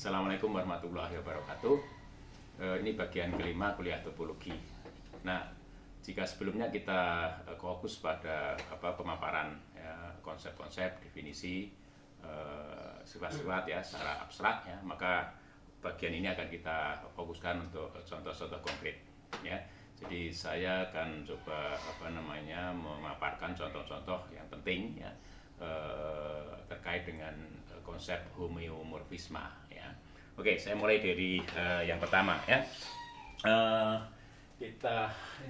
Assalamualaikum warahmatullahi wabarakatuh. Ini bagian kelima kuliah topologi. Nah, jika sebelumnya kita fokus pada pemaparan ya, konsep-konsep, definisi, sifat-sifat ya secara abstrak ya, maka bagian ini akan kita fokuskan untuk contoh-contoh konkret ya. Jadi saya akan coba memaparkan contoh-contoh yang penting ya terkait dengan konsep homeomorfisme ya. Oke, saya mulai dari yang pertama ya. Ini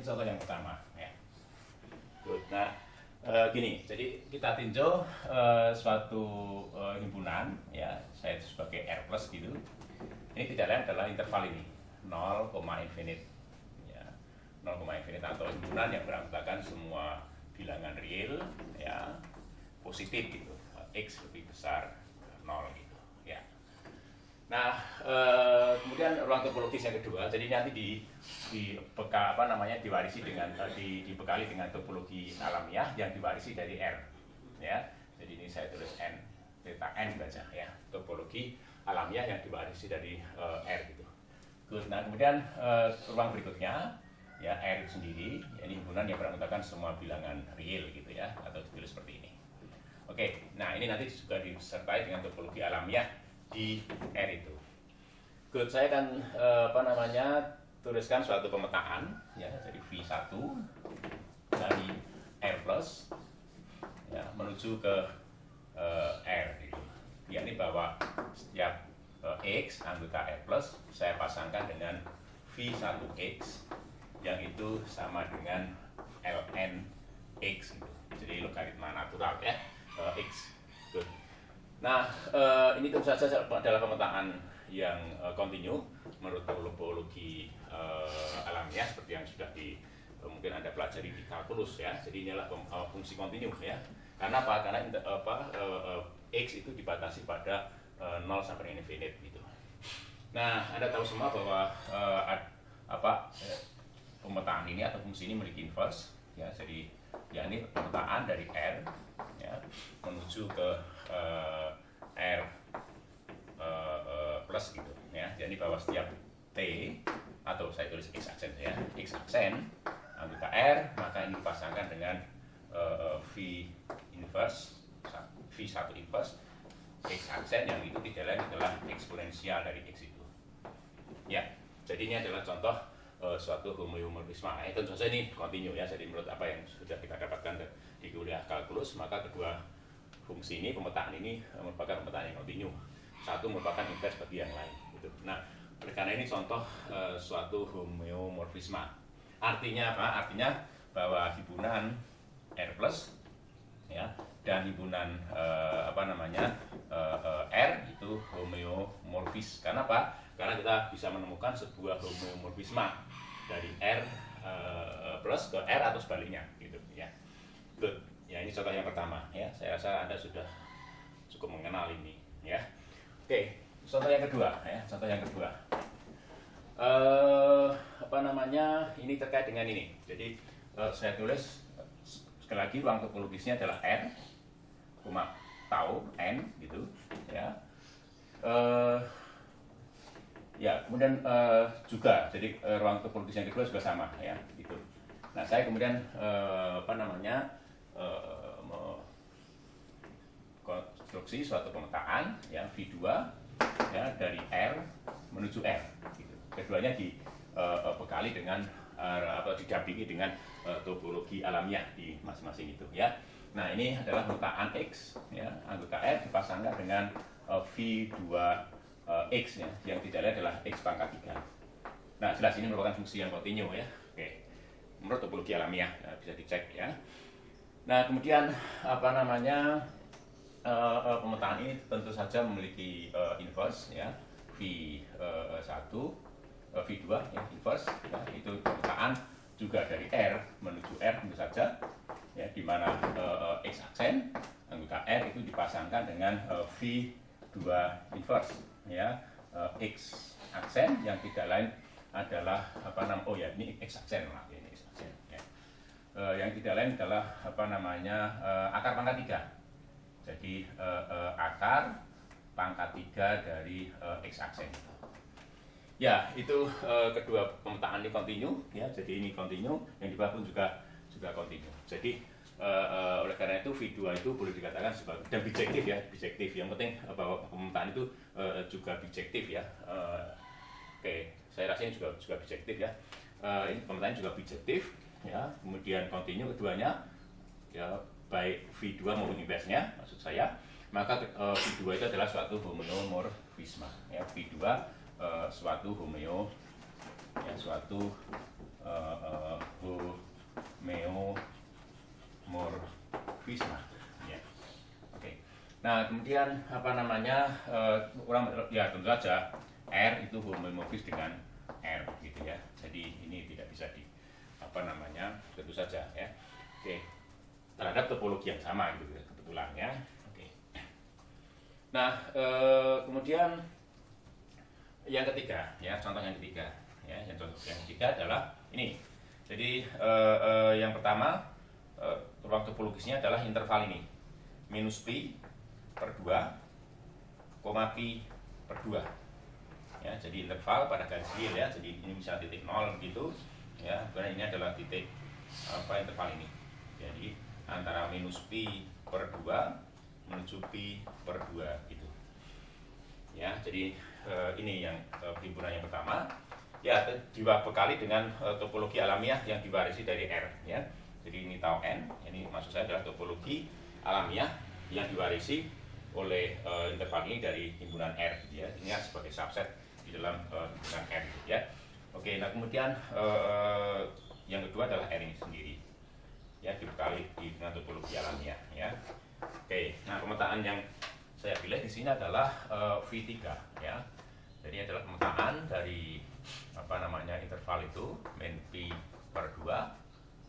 contoh yang pertama ya. Good. Nah, gini, jadi kita tinjau suatu himpunan ya, saya itu sebagai R plus gitu. Ini tidak lain adalah interval ini 0, infinite ya, 0, infinite atau himpunan yang beranggotakan semua bilangan real ya, positif gitu, X lebih besar 0 gitu ya. Nah, kemudian ruang topologis yang kedua, jadi nanti diwarisi dengan dibekali dengan topologi alamiah yang diwarisi dari R ya. Jadi ini saya tulis N, theta N baca ya, topologi alamiah yang diwarisi dari R gitu. Good. Nah, kemudian ruang berikutnya ya, R itu sendiri, ya, ini himpunan yang beranggotakan semua bilangan real gitu ya, atau ditulis seperti ini. Oke, nah ini nanti juga disertai dengan topologi alamiah di R itu. Good, saya akan tuliskan suatu pemetaan ya, jadi V1 dari R plus ya, menuju ke R gitu. Yakni bahwa setiap X anggota R plus saya pasangkan dengan V1X yang itu sama dengan ln X gitu. Jadi logaritma natural ya. X. Good. Nah, ini tentu saja adalah pemetaan yang kontinu menurut topologi alamiah seperti yang sudah mungkin Anda pelajari di kalkulus ya. Jadi inilah fungsi kontinu ya. Karena apa? Karena X itu dibatasi pada 0 sampai infinite gitu. Nah, Anda tahu semua bahwa pemetaan ini atau fungsi ini memiliki inverse ya. Jadi ya ini pemetaan dari R ya, menuju ke R plus gitu ya. Jadi bahwa setiap T atau saya tulis X aksen ya, X aksen anggota R, maka ini dipasangkan dengan V inverse, V1 inverse X aksen yang itu tidak lain adalah eksponensial dari X itu ya. Jadi ini adalah contoh suatu homeomorfisme. Tentu saja ini kontinu ya. Jadi menurut apa yang sudah kita dapatkan di kuliah kalkulus, maka kedua fungsi ini, pemetaan ini merupakan pemetaan yang kontinu. Satu merupakan inverse bagi yang lain. Gitu. Nah, karena ini contoh suatu homeomorfisme. Artinya apa? Artinya bahwa himpunan R plus ya dan himpunan R itu homeomorfis. Karena apa? Karena kita bisa menemukan sebuah homeomorfisme dari R plus ke R atau sebaliknya gitu ya. Good. Ya, ini contoh yang pertama ya. Saya rasa Anda sudah cukup mengenal ini ya. Oke, contoh yang kedua ya. Contoh yang kedua. Ini terkait dengan ini. Jadi saya tulis sekali lagi ruang topologisnya adalah R, tau N gitu ya. Ya, kemudian juga, jadi ruang topologis yang kedua juga sama ya, gitu. Nah, saya kemudian konstruksi suatu pemetaan ya V2 ya dari R menuju R. Gitu. Keduanya dibekali dengan didampingi dengan topologi alamiah di masing-masing itu ya. Nah, ini adalah pemetaan X ya, anggota R dipasangkan dengan V2 X ya, yang tidak lain adalah X pangkat 3. Nah, jelas ini merupakan fungsi yang kontinu ya. Oke. Menurut topologi alamiah ya, bisa dicek ya. Nah, kemudian pemetaan ini tentu saja memiliki inverse ya, V1, V2 ya, inverse ya, itu pemetaan juga dari R menuju R tentu saja ya, di mana X aksen anggota R itu dipasangkan dengan V2 inverse ya, X aksen yang tidak lain adalah ini X aksen lah, ini X aksen ya. Yang tidak lain adalah akar pangkat 3. Jadi akar pangkat 3 dari X aksen. Ya, itu kedua pemetaan ini kontinu ya. Jadi ini kontinu, yang di bawah pun juga kontinu. Jadi oleh karena itu V2 itu boleh dikatakan sebagai, dan bijektif ya, bijektif. Yang penting bahwa pemetaan itu juga bijektif ya. Oke, saya rasa ini juga bijektif ya. Ini pemetaan juga bijektif ya. Kemudian kontinu keduanya ya, baik V2 maupun inversnya maksud saya. Maka V2 itu adalah suatu homeomorfisme ya. V2 suatu homeomorfisme ya. Oke. Nah, kemudian apa namanya, orang ya tentu saja R itu homeomorfis dengan R gitu ya. Jadi ini tidak bisa tentu saja ya. Oke. Terhadap topologi yang sama gitu ya, kebetulan ya. Oke. Nah, kemudian yang ketiga ya, contoh yang ketiga ya, yang ketiga adalah ini. Jadi yang pertama ruang topologisnya adalah interval ini, minus pi per 2, pi per 2 ya. Jadi interval pada garis real ya, jadi ini bisa titik 0 gitu ya, karena ini adalah titik interval ini. Jadi antara minus pi per 2 menuju pi per 2 gitu ya. Jadi ini yang perhimpunan yang pertama ya, dibekali dengan topologi alamiah yang diwarisi dari R ya. Jadi ini tau n, ini maksud saya adalah topologi alamiah yang diwarisi oleh interval ini dari himpunan R gitu ya. Ini sebagai subset di dalam himpunan R gitu ya. Oke, nah kemudian yang kedua adalah R ini sendiri ya, dibekali dengan topologi alamiah ya. Oke, nah pemetaan yang saya pilih di sini adalah V3 ya. Jadi ini adalah pemetaan dari interval itu min pi per 2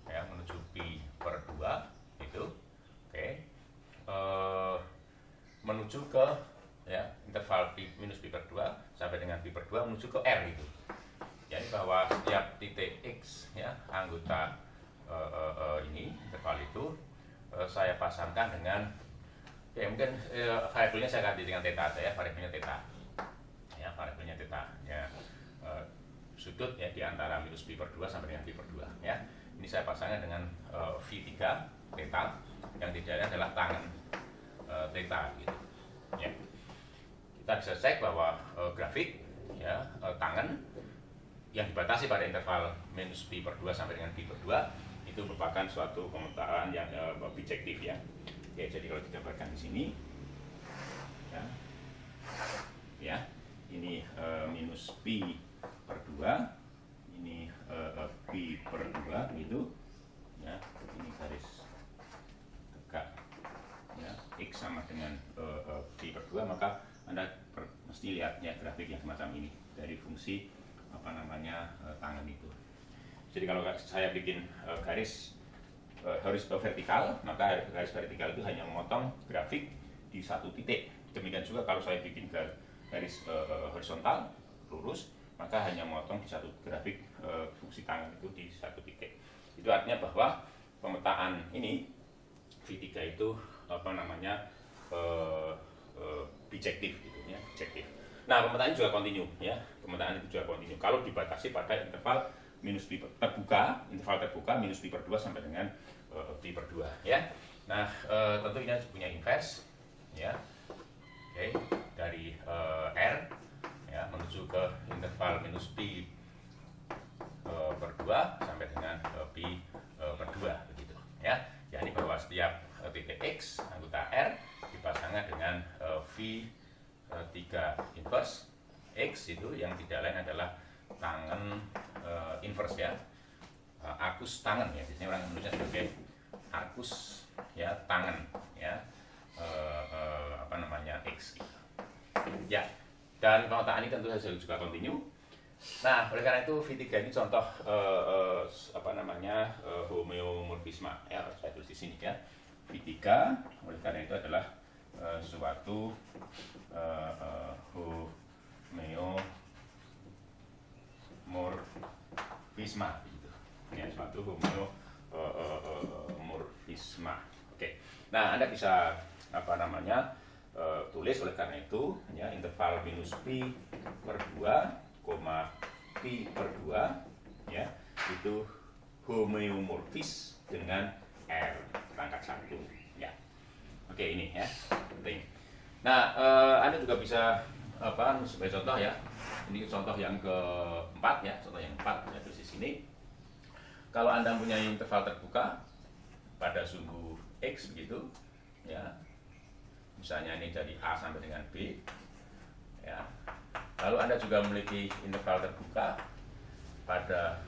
ya menuju pi per 2 itu. Oke. Menuju ke ya interval pi minus pi per 2 sampai dengan pi per 2 menuju ke R itu. Jadi bahwa setiap titik X ya anggota ini interval itu saya pasangkan dengan ya, mungkin variabelnya saya ganti dengan theta aja ya, variabelnya theta ya, variabelnya theta ya, sudut ya di antara minus pi per 2 sampai dengan pi per 2 ya. Ini saya pasangkan dengan V3 theta, yang tidaknya adalah tangan theta gitu ya. Kita bisa cek bahwa grafik ya tangan yang dibatasi pada interval minus pi per 2 sampai dengan pi per 2 itu merupakan suatu pemetaan yang bijektif ya. Oke, jadi kalau digambarkan di sini ya, ini minus pi per 2, ini pi per 2 gitu ya. Ini garis tegak ya, X sama dengan pi per 2, maka Anda mesti lihat ya grafik yang semacam ini dari fungsi tangan itu. Jadi kalau saya bikin garis vertikal, maka garis vertikal itu hanya memotong grafik di satu titik. Demikian juga kalau saya bikin garis horizontal lurus, maka hanya memotong di satu grafik fungsi tangan itu di satu titik. Itu artinya bahwa pemetaan ini V3 itu bijektif gitu ya, bijektif. Nah, pemetaan juga kontinu ya. Pemetaan itu juga kontinu kalau dibatasi pada interval minus pi terbuka, interval terbuka minus pi per 2 sampai dengan pi per 2 ya. Nah, tentu ini harus punya inverse ya. Oke, dari R ya menuju ke interval minus pi per 2 sampai dengan pi per 2 begitu ya. Jadi bahwa setiap titik X anggota R dipasangkan dengan V3 inverse X itu yang tidak lain adalah tangan inverse ya, arcus tangan ya, biasanya orang menulisnya sebagai arcus ya, tangan ya, X gitu. Ya, dan pemetaan ini tentu saja juga kontinu. Nah, oleh karena itu V3 ini contoh homeomorfisme ya, saya tulis di sini ya. V3 oleh karena itu adalah suatu homeomorfisme gitu. Ya, suatu homeomorfisme. Oke. Nah, Anda bisa tulis oleh karena itu ya interval minus pi per 2, pi per 2 ya itu homeomorfis dengan R pangkat 1 ya. Oke, ini ya penting. Nah, Anda juga bisa sebagai contoh ya. Ini contoh yang keempat ya, contoh yang keempat saya tulis di sini. Kalau Anda punya interval terbuka pada sumbu X begitu ya. Misalnya ini dari A sampai dengan B ya. Lalu Anda juga memiliki interval terbuka pada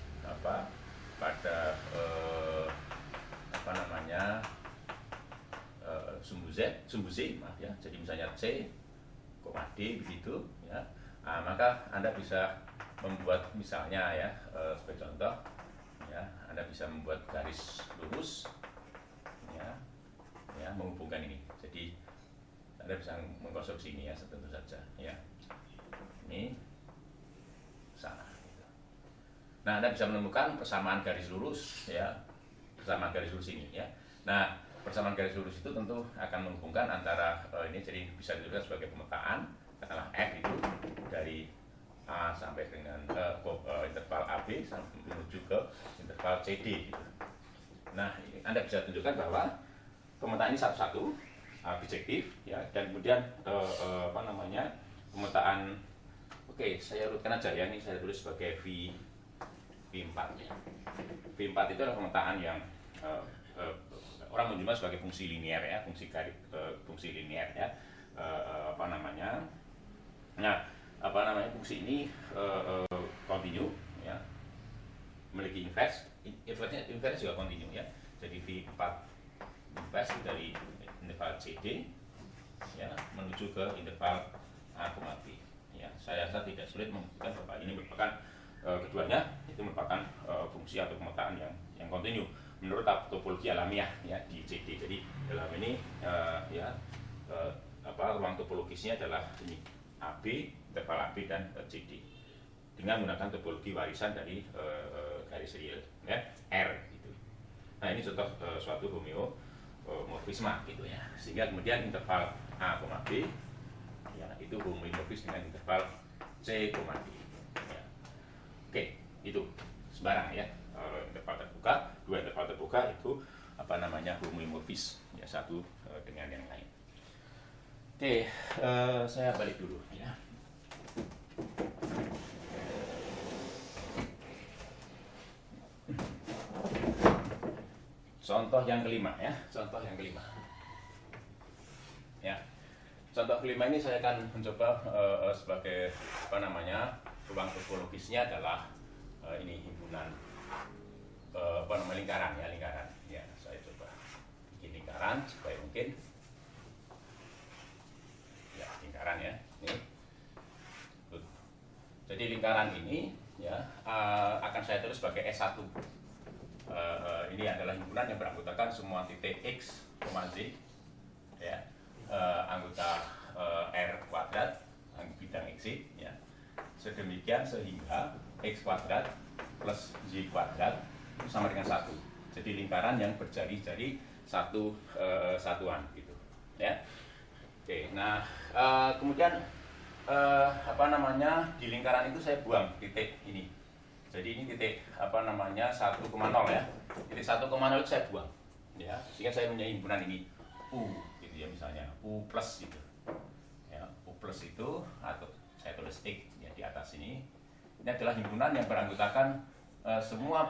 sumbu Z maaf ya. Jadi misalnya C, D begitu ya. Nah, maka Anda bisa membuat misalnya ya sebagai contoh ya, Anda bisa membuat garis lurus ya menghubungkan ini. Jadi Anda bisa mengkonstruksi ini ya, tentu saja ya. Ini sana gitu. Nah, Anda bisa menemukan persamaan garis lurus ya. Persamaan garis lurus ini ya. Nah, persamaan garis lurus itu tentu akan menghubungkan antara ini, jadi bisa dilihat sebagai pemetaan katakanlah F itu dari A sampai dengan interval AB sampai menuju ke interval CD gitu. Nah, Anda bisa tunjukkan bahwa pemetaan ini satu-satu bijektif ya, dan kemudian pemetaan saya urutkan aja ya, ini saya tulis sebagai V4 ya. V4 itu adalah pemetaan yang orang menyebutnya sebagai fungsi linier ya, fungsi linier ya. Nah, fungsi ini kontinu ya, memiliki inverse juga kontinu ya. Jadi V4 inverse dari interval CD ya menuju ke interval A, B ya. Saya rasa tidak sulit membuktikan bahwa ini merupakan keduanya itu merupakan fungsi atau pemetaan yang kontinu menurut topologi alamiah ya di CD. Jadi dalam ini ruang topologisnya adalah ini AB, interval AB dan CD dengan menggunakan topologi warisan dari garis real ya R gitu. Nah, ini contoh suatu homeomorfisme gitu ya, sehingga kemudian interval A, B ya itu homeomorfis dengan interval C, D ya. Oke, itu sembarang ya. Interval terbuka, dua interval terbuka itu homeomorfis ya, satu dengan yang lain. Oke, saya balik dulu ya. Contoh yang kelima ya, contoh yang kelima. Ya. Contoh kelima ini saya akan mencoba sebagai ruang topologisnya adalah ini himpunan lingkaran ya, lingkaran. Ya, saya coba bikin lingkaran supaya mungkin ya, lingkaran ya. Ini. Jadi lingkaran ini ya akan saya tulis sebagai S1. Ini adalah himpunan yang beranggotakan semua titik X, Z ya, anggota R kuadrat bidang X ya. Sedemikian sehingga X kuadrat plus Y kuadrat itu sama dengan 1. Jadi lingkaran yang berjari-jari satuan gitu ya. Oke, nah kemudian di lingkaran itu saya buang titik ini. Jadi ini titik 1,0 ya. Titik 1,0 itu saya buang ya, sehingga saya punya himpunan ini U gitu ya, misalnya U plus gitu ya. U plus itu atau saya tulis X ya di atas ini. Ini adalah himpunan yang beranggotakan semua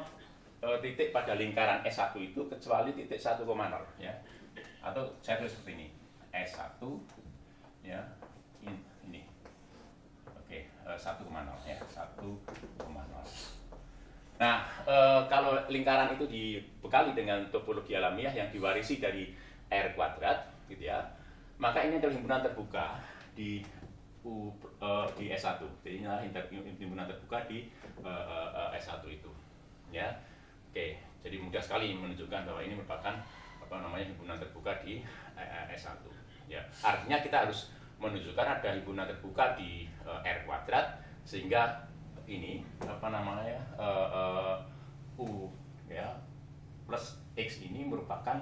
titik pada lingkaran S1 itu kecuali titik 1,0 ya. Atau saya tulis seperti ini. S1 ya. Ini. Oke, 1,0 ya, 1,0. Nah, kalau lingkaran itu dibekali dengan topologi alamiah yang diwarisi dari R kuadrat gitu ya, maka ini adalah himpunan terbuka di S1. Jadi ini adalah himpunan terbuka di S1 itu ya. Oke, jadi mudah sekali menunjukkan bahwa ini merupakan himpunan terbuka di S1 ya. Artinya kita harus menunjukkan ada himpunan terbuka di R kuadrat sehingga ini U ya plus X ini merupakan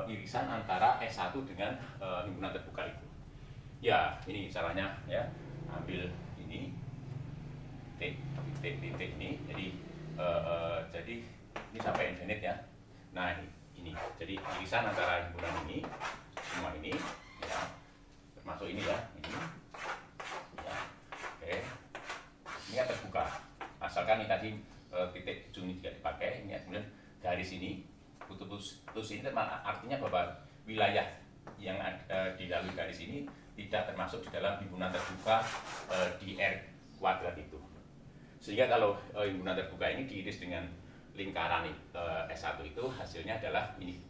irisan antara S1 dengan himpunan terbuka itu Ya, ini caranya ya. Ambil ini titik ini. Jadi ini sampai infinite ya. Nah, ini. Jadi irisan antara himpunan ini semua ini ya. Termasuk ini ya, ini. Ya. Oke. Ini kan terbuka. Asalkan ini tadi titik ujung ini tidak dipakai, ini kemudian garis ini putus ini artinya bahwa wilayah yang dilalui garis ini tidak termasuk di dalam himpunan terbuka di R kuadrat itu. Sehingga kalau himpunan terbuka ini diiris dengan lingkaran S1 itu hasilnya adalah ini,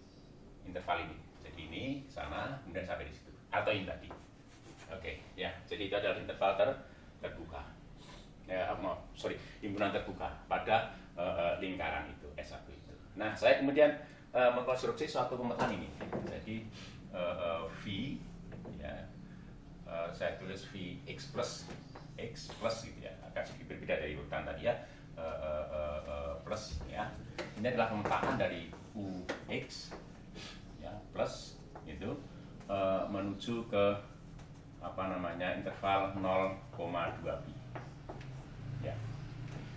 interval ini. Jadi ini sana kemudian sampai di situ atau ini tadi. Oke, ya. Jadi itu adalah interval terbuka. Himpunan terbuka pada lingkaran itu S1 itu. Nah, saya kemudian mengkonstruksi suatu pemetaan ini. Jadi V ya, saya tulis V x plus gitu ya, agak sedikit berbeda dari urutan tadi ya, plus ya. Ini adalah pemetaan dari UX ya, plus itu menuju ke interval 0,2 pi.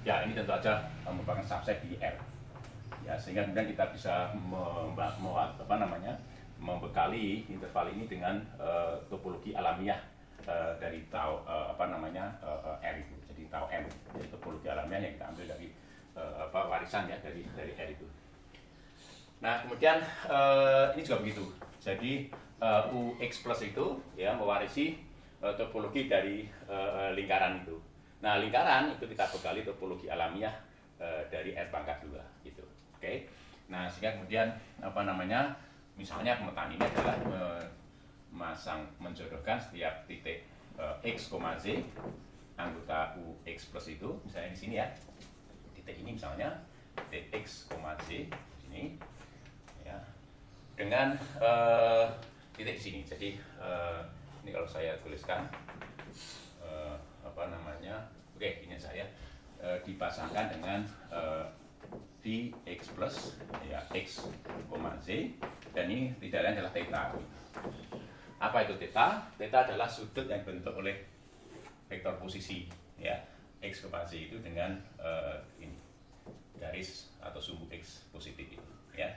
Ya, ini tentu saja merupakan subset di R. Ya, sehingga kemudian kita bisa membekali interval ini dengan topologi alamiah dari tau R itu. Jadi tau M. Jadi topologi alamiah yang kita ambil dari warisan ya dari R itu. Nah, kemudian ini juga begitu. Jadi UX plus itu ya mewarisi topologi dari lingkaran itu. Nah, lingkaran itu kita bekali topologi alamiah dari R pangkat 2 gitu. Oke. Nah, sehingga kemudian misalnya pemetaan ini adalah menjodohkan setiap titik X, Z anggota UX plus itu, misalnya di sini ya. Titik ini misalnya titik X, Z ini ya. Dengan titik di sini. Jadi ini kalau saya tuliskan oke, ini saya dipasangkan dengan Vx plus ya X, Z, dan ini tidak lain adalah theta. Apa itu theta? Theta adalah sudut yang dibentuk oleh vektor posisi ya X, Z itu dengan ini garis atau sumbu X positif itu ya.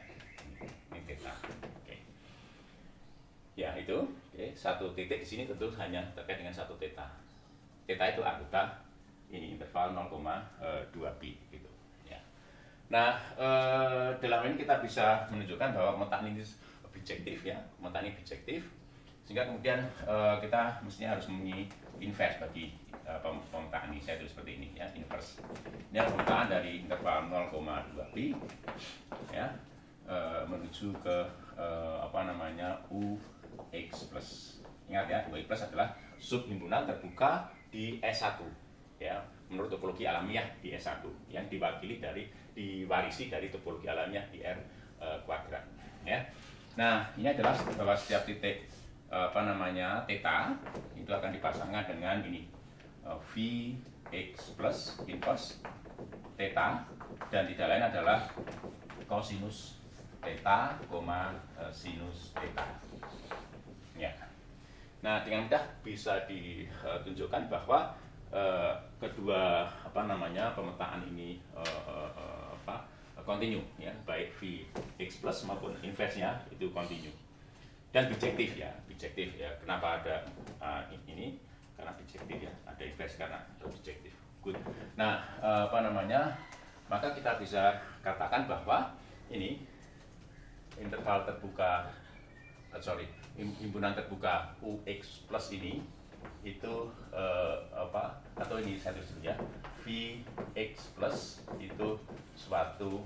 Ini theta. Oke. Ya, itu satu titik di sini tentu hanya terkait dengan satu theta. Theta itu anggota ini interval 0,2 pi gitu ya. Nah, dalam ini kita bisa menunjukkan bahwa pemetaan ini bijektif ya, pemetaan ini bijektif, sehingga kemudian kita mestinya harus inverse bagi pemetaan ini. Saya tulis seperti ini ya, inverse. Ini adalah pemetaan dari interval 0,2 pi ya menuju ke UX plus. Ingat ya, UX plus adalah subhimpunan terbuka di S1 ya, menurut topologi alamiah di S1 yang diwarisi dari topologi alamiah di R kuadrat ya. Nah, ini adalah bahwa setiap titik theta itu akan dipasangkan dengan ini Vx plus inverse theta, dan tidak lain adalah cosinus theta, sinus theta ya. Nah, dengan mudah bisa ditunjukkan bahwa kedua pemetaan ini kontinu ya, baik Vx plus maupun inverse-nya itu kontinu dan bijektif ya. Kenapa ada ini? Karena bijektif ya, ada inverse karena bijektif. Good. Nah, maka kita bisa katakan bahwa ini interval terbuka himpunan terbuka UX plus ini itu atau ini saya tulis dulu ya, Vx plus itu suatu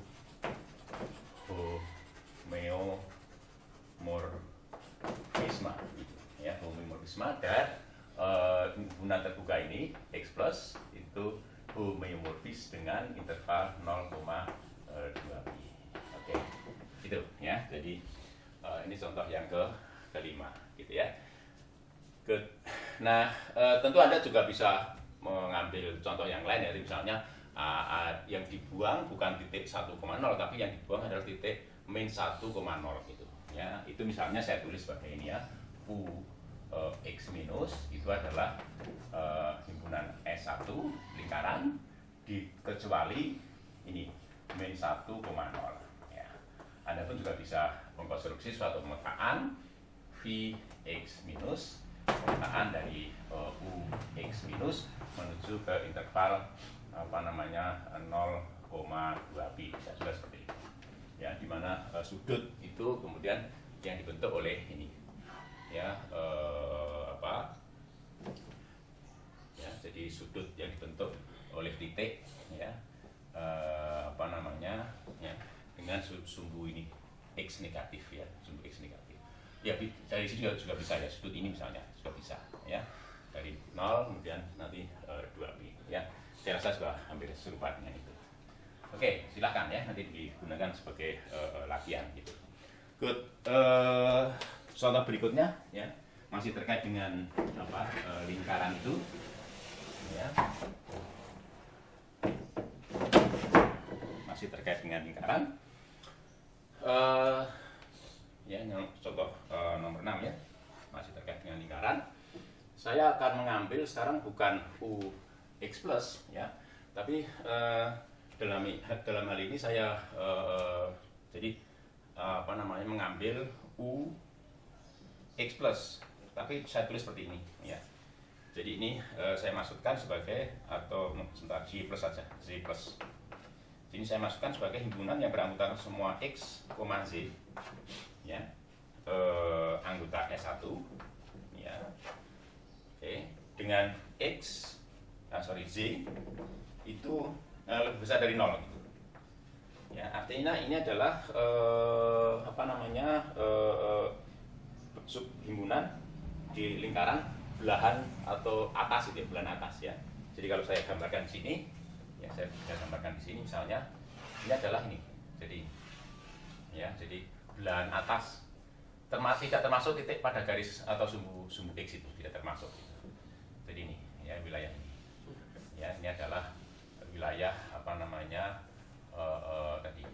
homeomorfisme ya, homeomorfisme, dan himpunan terbuka ini X plus itu homeomorfis dengan interval 0,2 pi. Oke, gitu ya. Jadi ini contoh yang kelima gitu ya. Good. Nah, tentu Anda juga bisa mengambil contoh yang lain ya. Misalnya yang dibuang bukan titik 1,0, tapi yang dibuang adalah titik min 1,0 gitu ya. Itu misalnya saya tulis sebagai ini ya, X minus itu adalah himpunan S1 lingkaran kecuali ini min 1,0 ya. Anda pun juga bisa mengkonstruksi suatu pemetaan Vx minus, pemetaan dari Ux minus menuju ke interval 0,2pi, bisa juga seperti itu ya, dimana sudut itu kemudian yang dibentuk oleh ini ya, ya, jadi sudut yang dibentuk oleh titik ya, ya, dengan sumbu ini X negatif ya, sumbu X negatif ya. Dari sini juga bisa ya, sudut ini misalnya juga bisa ya, dari 0 kemudian nanti 2pi ya. Saya rasa juga hampir serupa dengan itu. Oke, silahkan ya, nanti digunakan sebagai latihan gitu. Good. Contoh berikutnya ya, masih terkait dengan lingkaran itu ya, masih terkait dengan lingkaran. Ya, yang contoh nomor 6 ya, masih terkait dengan lingkaran. Saya akan mengambil sekarang bukan Ux plus ya, tapi dalam hal ini saya jadi mengambil Ux plus, tapi saya tulis seperti ini ya. Jadi ini saya masukkan sebagai, atau sebentar, J plus saja, Z plus. Ini saya masukkan sebagai himpunan yang beranggotakan semua X, Z ya, anggota S1 ya. Oke, dengan Z itu lebih besar dari 0 gitu. Ya, artinya ini adalah subhimpunan di lingkaran belahan atau atas itu ya, belahan atas ya. Jadi kalau saya gambarkan di sini ya, saya gambarkan di sini misalnya, ini adalah ini. Jadi ya, jadi belahan atas tidak termasuk titik pada garis atau sumbu X itu tidak termasuk. Jadi ini ya, wilayah ini. Ya, ini adalah wilayah tadi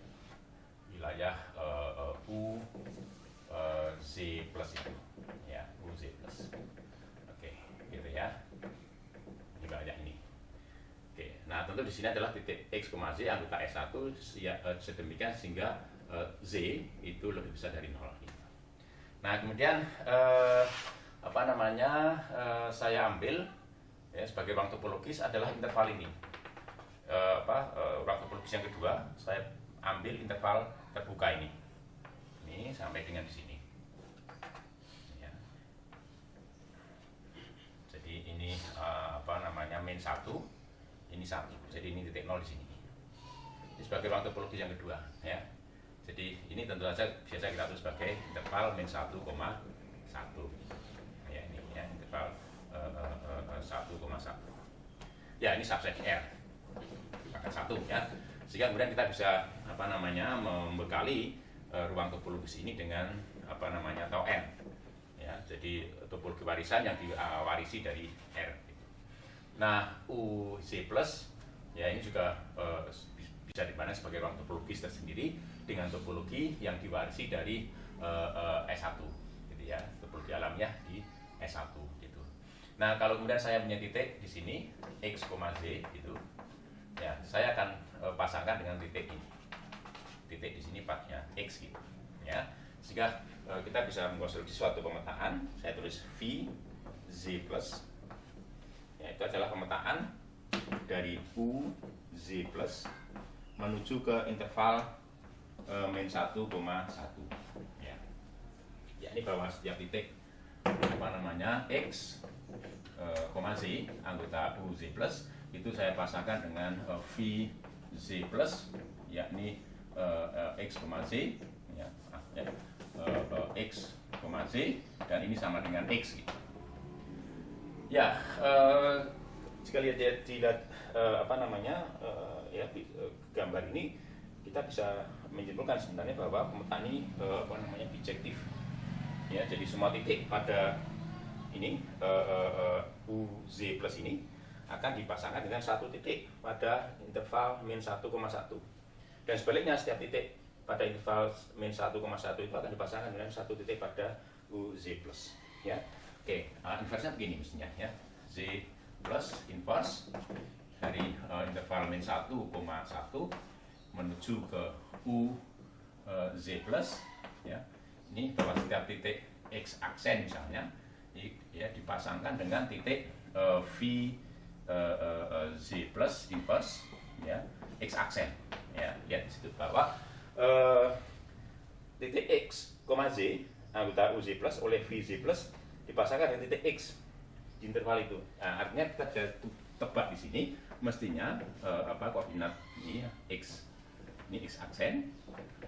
wilayah Z plus itu ya, UZ plus. Oke, gitu ya. Ini wilayah ini. Oke, nah tentu di sini adalah titik X, Z anggota S1 ya, sedemikian sehingga Z itu lebih besar dari 0. Nah kemudian saya ambil ya, sebagai ruang topologis adalah interval ini. Ruang topologis yang kedua saya ambil interval terbuka ini sampai dengan di sini ya. Jadi ini min 1, ini 1, jadi ini titik 0 di sini. Ini sebagai ruang topologis yang kedua ya. Jadi ini tentu saja biasa kita tulis sebagai interval min 1,1 ya, ini ya, interval 1,1 ya, ini subset R pangkat 1 ya, sehingga kemudian kita bisa membekali ruang topologis ini dengan tau N ya, jadi topologi warisan yang diwarisi dari R. Nah UZ plus ya, ini juga bisa dipandang sebagai ruang topologis tersendiri dengan topologi yang diwarisi dari S1 gitu ya, topologi alamiah di S1 gitu. Nah kalau kemudian saya punya titik di sini X, Z gitu ya, saya akan pasangkan dengan titik ini, titik di sini patnya X gitu ya, sehingga kita bisa mengkonstruksi suatu pemetaan. Saya tulis V Z plus ya, itu adalah pemetaan dari U Z plus menuju ke interval min 1,1 ya. Ya, ini bahwa setiap titik X, Z anggota U Z plus itu saya pasangkan dengan V Z plus, yakni X, Z ya, X, Z, dan ini sama dengan X gitu. Ya, jika dilihat gambar ini, kita bisa menyimpulkan sebenarnya bahwa pemetaan ini bijektif ya. Jadi semua titik pada ini UZ plus ini akan dipasangkan dengan satu titik pada interval min 1,1, dan sebaliknya setiap titik pada interval min 1,1 itu akan dipasangkan dengan satu titik pada UZ plus ya. Oke, inversnya begini mestinya ya. Z plus inverse dari interval min 1,1 menuju ke U Z plus ya. Ini bahwa setiap titik X aksen misalnya ya dipasangkan dengan titik V Z plus inverse ya X aksen ya. Lihat di situ bahwa titik X, Z anggota UZ plus oleh VZ plus dipasangkan dengan titik X di interval itu. Nah, artinya kita tebak di sini mestinya koordinat ini ya, X ini X aksen,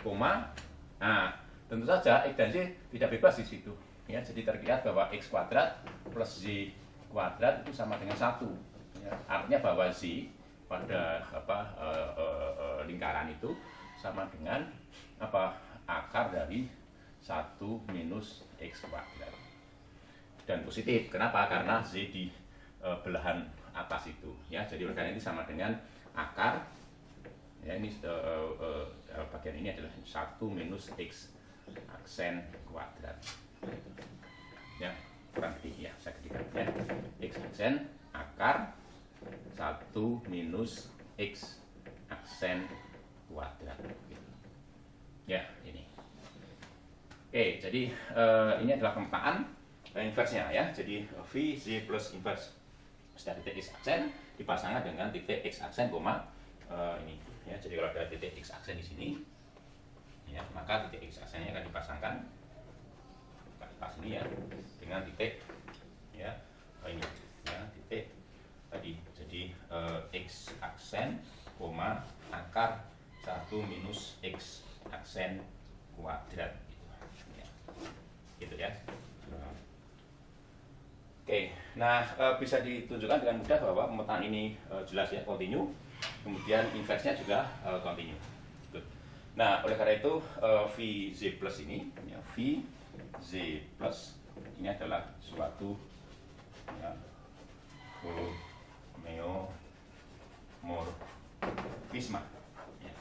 koma. Nah, tentu saja X dan Z tidak bebas di situ. Ya, jadi terlihat bahwa X kuadrat plus Z kuadrat itu sama dengan 1. Ya, artinya bahwa Z pada lingkaran itu sama dengan akar dari 1 minus X kuadrat. Dan positif, kenapa? Karena Z di belahan atas itu ya, jadi oleh karena ini sama dengan akar ya, ini bagian ini adalah 1 minus X aksen kuadrat ya, kurang lebih ya, saya ketikkan ya, X aksen akar 1 minus X aksen kuadrat gitu. Ya ini. Oke, jadi ini adalah pemetaan inversnya ya. Jadi V Z plus inverse dari titik X aksen dipasangkan dengan titik X aksen koma ini ya. Jadi kalau ada titik X aksen di sini ya, maka titik X aksennya akan dipasangkan pas ini ya dengan titik ya ini ya, titik tadi. Jadi X aksen koma akar 1 minus X aksen kuadrat gitu ya. Oke, nah bisa ditunjukkan dengan mudah bahwa pemetaan ini jelas ya, kontinu, kemudian inversnya juga kontinu. Nah, oleh karena itu VZ plus ini ya, VZ plus ini adalah suatu ya, homeomorfisme ya.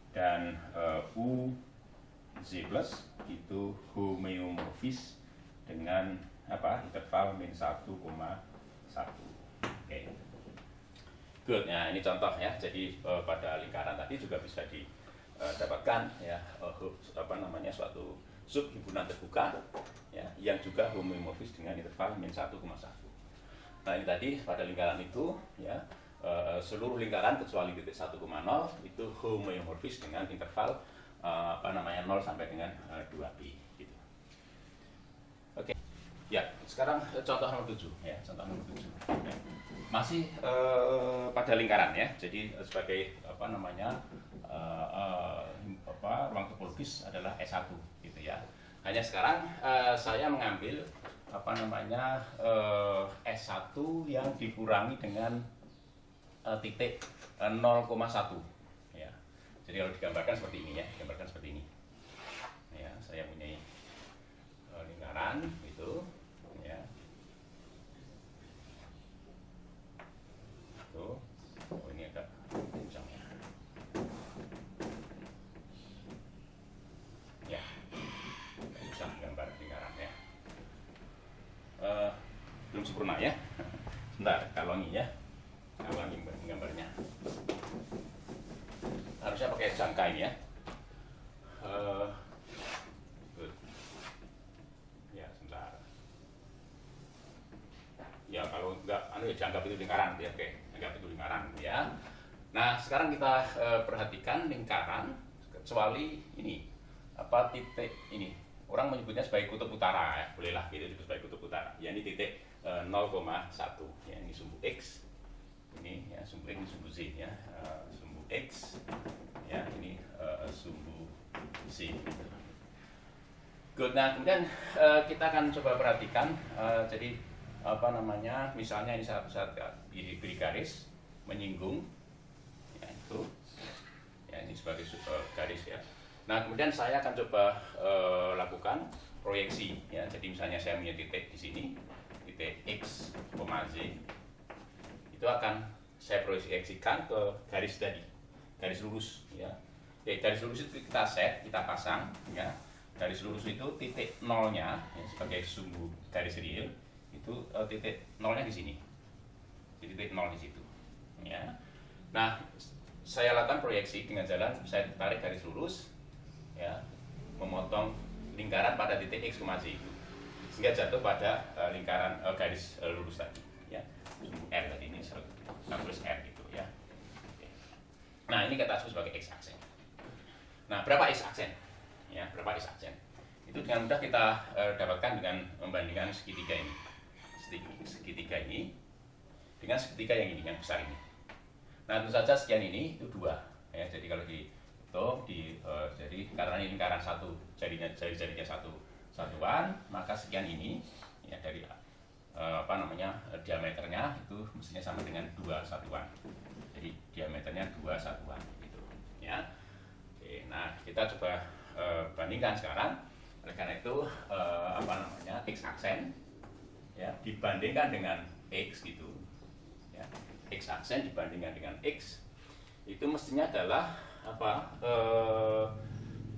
Dan U Z plus itu homeomorfis dengan interval min 1,1. Oke. Good. Nah, ini contoh ya. Jadi pada lingkaran tadi juga bisa didapatkan ya suatu subhimpunan terbuka ya yang juga homeomorfis dengan interval min 1,1. Nah, ini tadi pada lingkaran itu ya seluruh lingkaran kecuali titik 1,0 itu homeomorfis dengan interval 0 sampai dengan 2pi gitu. Oke. Ya, sekarang contoh nomor 7 ya, contoh nomor 7. Ya. Masih pada lingkaran ya. Jadi sebagai ruang topologis adalah S1 gitu ya. Hanya sekarang saya mengambil S1 yang dikurangi dengan titik 0,1 ya. Jadi kalau digambarkan seperti ini ya, digambarkan seperti ini. Ya, saya punya lingkaran itu ya. Tuh. Oh, ini agak kencang ya. Ya. Bisa gambar lingkaran ya. Belum sempurna ya. Sebentar, kalongi ya. Kalongi gambarnya. Harusnya pakai jangka ini ya. Ya sebentar. Ya kalau enggak, dianggap itu lingkaran ya, oke, anggap itu lingkaran ya. Nah sekarang kita perhatikan lingkaran kecuali ini titik ini. Orang menyebutnya sebagai kutub utara ya, bolehlah gitu disebut sebagai kutub utara. Ya ini titik 0,1 ya, ini sumbu X. Ini ya sumbu X, ini sumbu Z ya. Sumbu X ya, ini sumbu Z. Good. Nah kemudian kita akan coba perhatikan jadi misalnya ini saat diberi garis menyinggung ya, itu ya, ini sebagai garis ya. Nah kemudian saya akan coba lakukan proyeksi ya. Jadi misalnya saya punya titik di sini, titik X, Z itu akan saya proyeksikan ke garis tadi, garis lurus ya. Oke, garis lurus itu kita set, kita pasang ya. Garis lurus itu titik nolnya ya, sebagai sumbu garis real itu titik nolnya di sini, di titik nol di situ. Ya. Nah, saya lakukan proyeksi dengan jalan saya tarik garis lurus, ya, memotong lingkaran pada titik x, z itu, sehingga jatuh pada lingkaran garis lurus tadi, ya, R tadi ini saya tulis R gitu, ya. Oke. Nah, ini kita sebut sebagai x aksen. Nah, berapa x aksen? Ya, berapa x aksen? Itu dengan mudah kita dapatkan dengan membandingkan segitiga ini, segitiga ini dengan segitiga yang ini, yang besar ini. Nah, tentu saja sekian ini itu 2, ya. Jadi kalau dihitung jadi karena ini lingkaran satu, jadinya jari-jarinya satuan, maka sekian ini, ya, dari diameternya itu mestinya sama dengan 2 satuan. Jadi diameternya 2 satuan gitu, ya. Oke, nah kita coba bandingkan sekarang. Oleh karena itu x aksen, ya, dibandingkan dengan x gitu, ya, x aksen dibandingkan dengan x itu mestinya adalah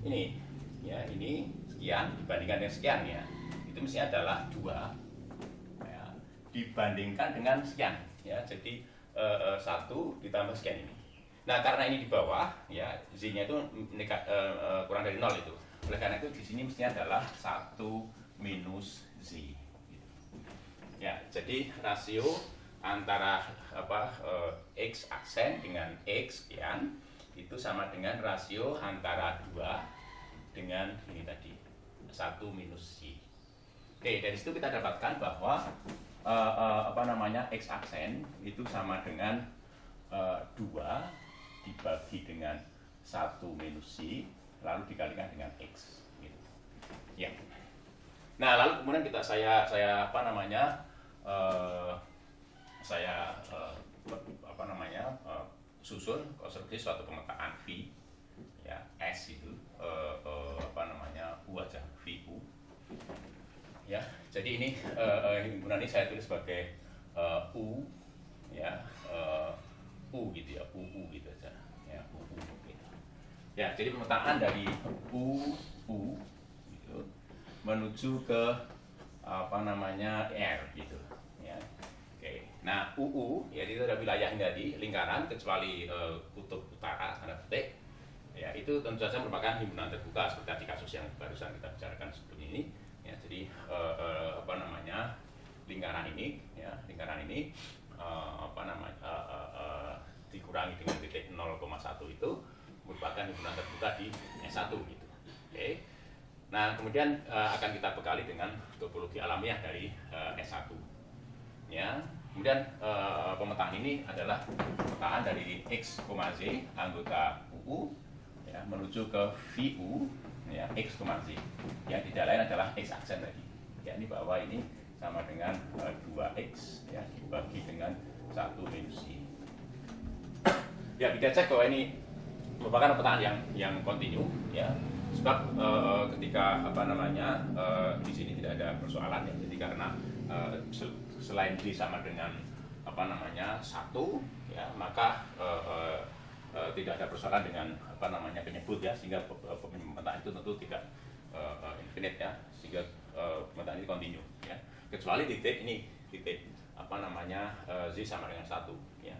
ini, ya, ini sekian dibandingkan dengan sekian, ya, itu mestinya adalah 2, ya, dibandingkan dengan sekian, ya. Jadi 1 ditambah sekian ini. Nah, karena ini di bawah, ya, z-nya itu kurang dari 0 itu. Oleh karena itu di sini mestinya adalah 1 minus z. Ya, jadi rasio antara x aksen dengan x sekian itu sama dengan rasio antara 2 dengan ini tadi, 1 minus z. Oke, dari situ kita dapatkan bahwa x aksen itu sama dengan 2 dibagi dengan 1 minus z lalu dikalikan dengan x gitu. Ya. Nah, lalu kemudian saya susun konstruksi suatu pemetaan V, ya, S itu U aja, VU, ya. Jadi ini himpunan ini saya tulis sebagai U, ya, U gitu, ya, UU gitu aja, ya, UU gitu. Ya, jadi pemetaan dari U gitu menuju ke R gitu, ya. Oke. Nah, UU ya itu ada wilayah tadi, lingkaran kecuali kutub utara tanda petik. Ya, itu tentu saja merupakan himpunan terbuka seperti tadi kasus yang barusan kita bicarakan sebelum ini. Ya, jadi lingkaran ini, ya, dikurangi dengan titik 0,1 itu merupakan himpunan terbuka di S1 gitu. Oke. Nah, kemudian akan kita bekali dengan topologi alamiah dari S1. Ya. Kemudian pemetaan ini adalah pemetaan dari x, z anggota UU, ya, menuju ke VU, ya, x, z. Ya, tidak lain adalah x aksen tadi. Ya, ini bahwa ini sama dengan 2x, ya, dibagi dengan 1 minus y. Ya, kita cek bahwa ini merupakan pemetaan yang kontinu, ya. Sebab ketika di sini tidak ada persoalan, ya. Jadi karena selain D sama dengan 1, ya, maka tidak ada persoalan dengan penyebut, ya, sehingga pemetaan itu tentu tidak infinite, ya, sehingga pemetaan ini kontinu, ya, kecuali titik ini, titik z sama dengan 1, ya,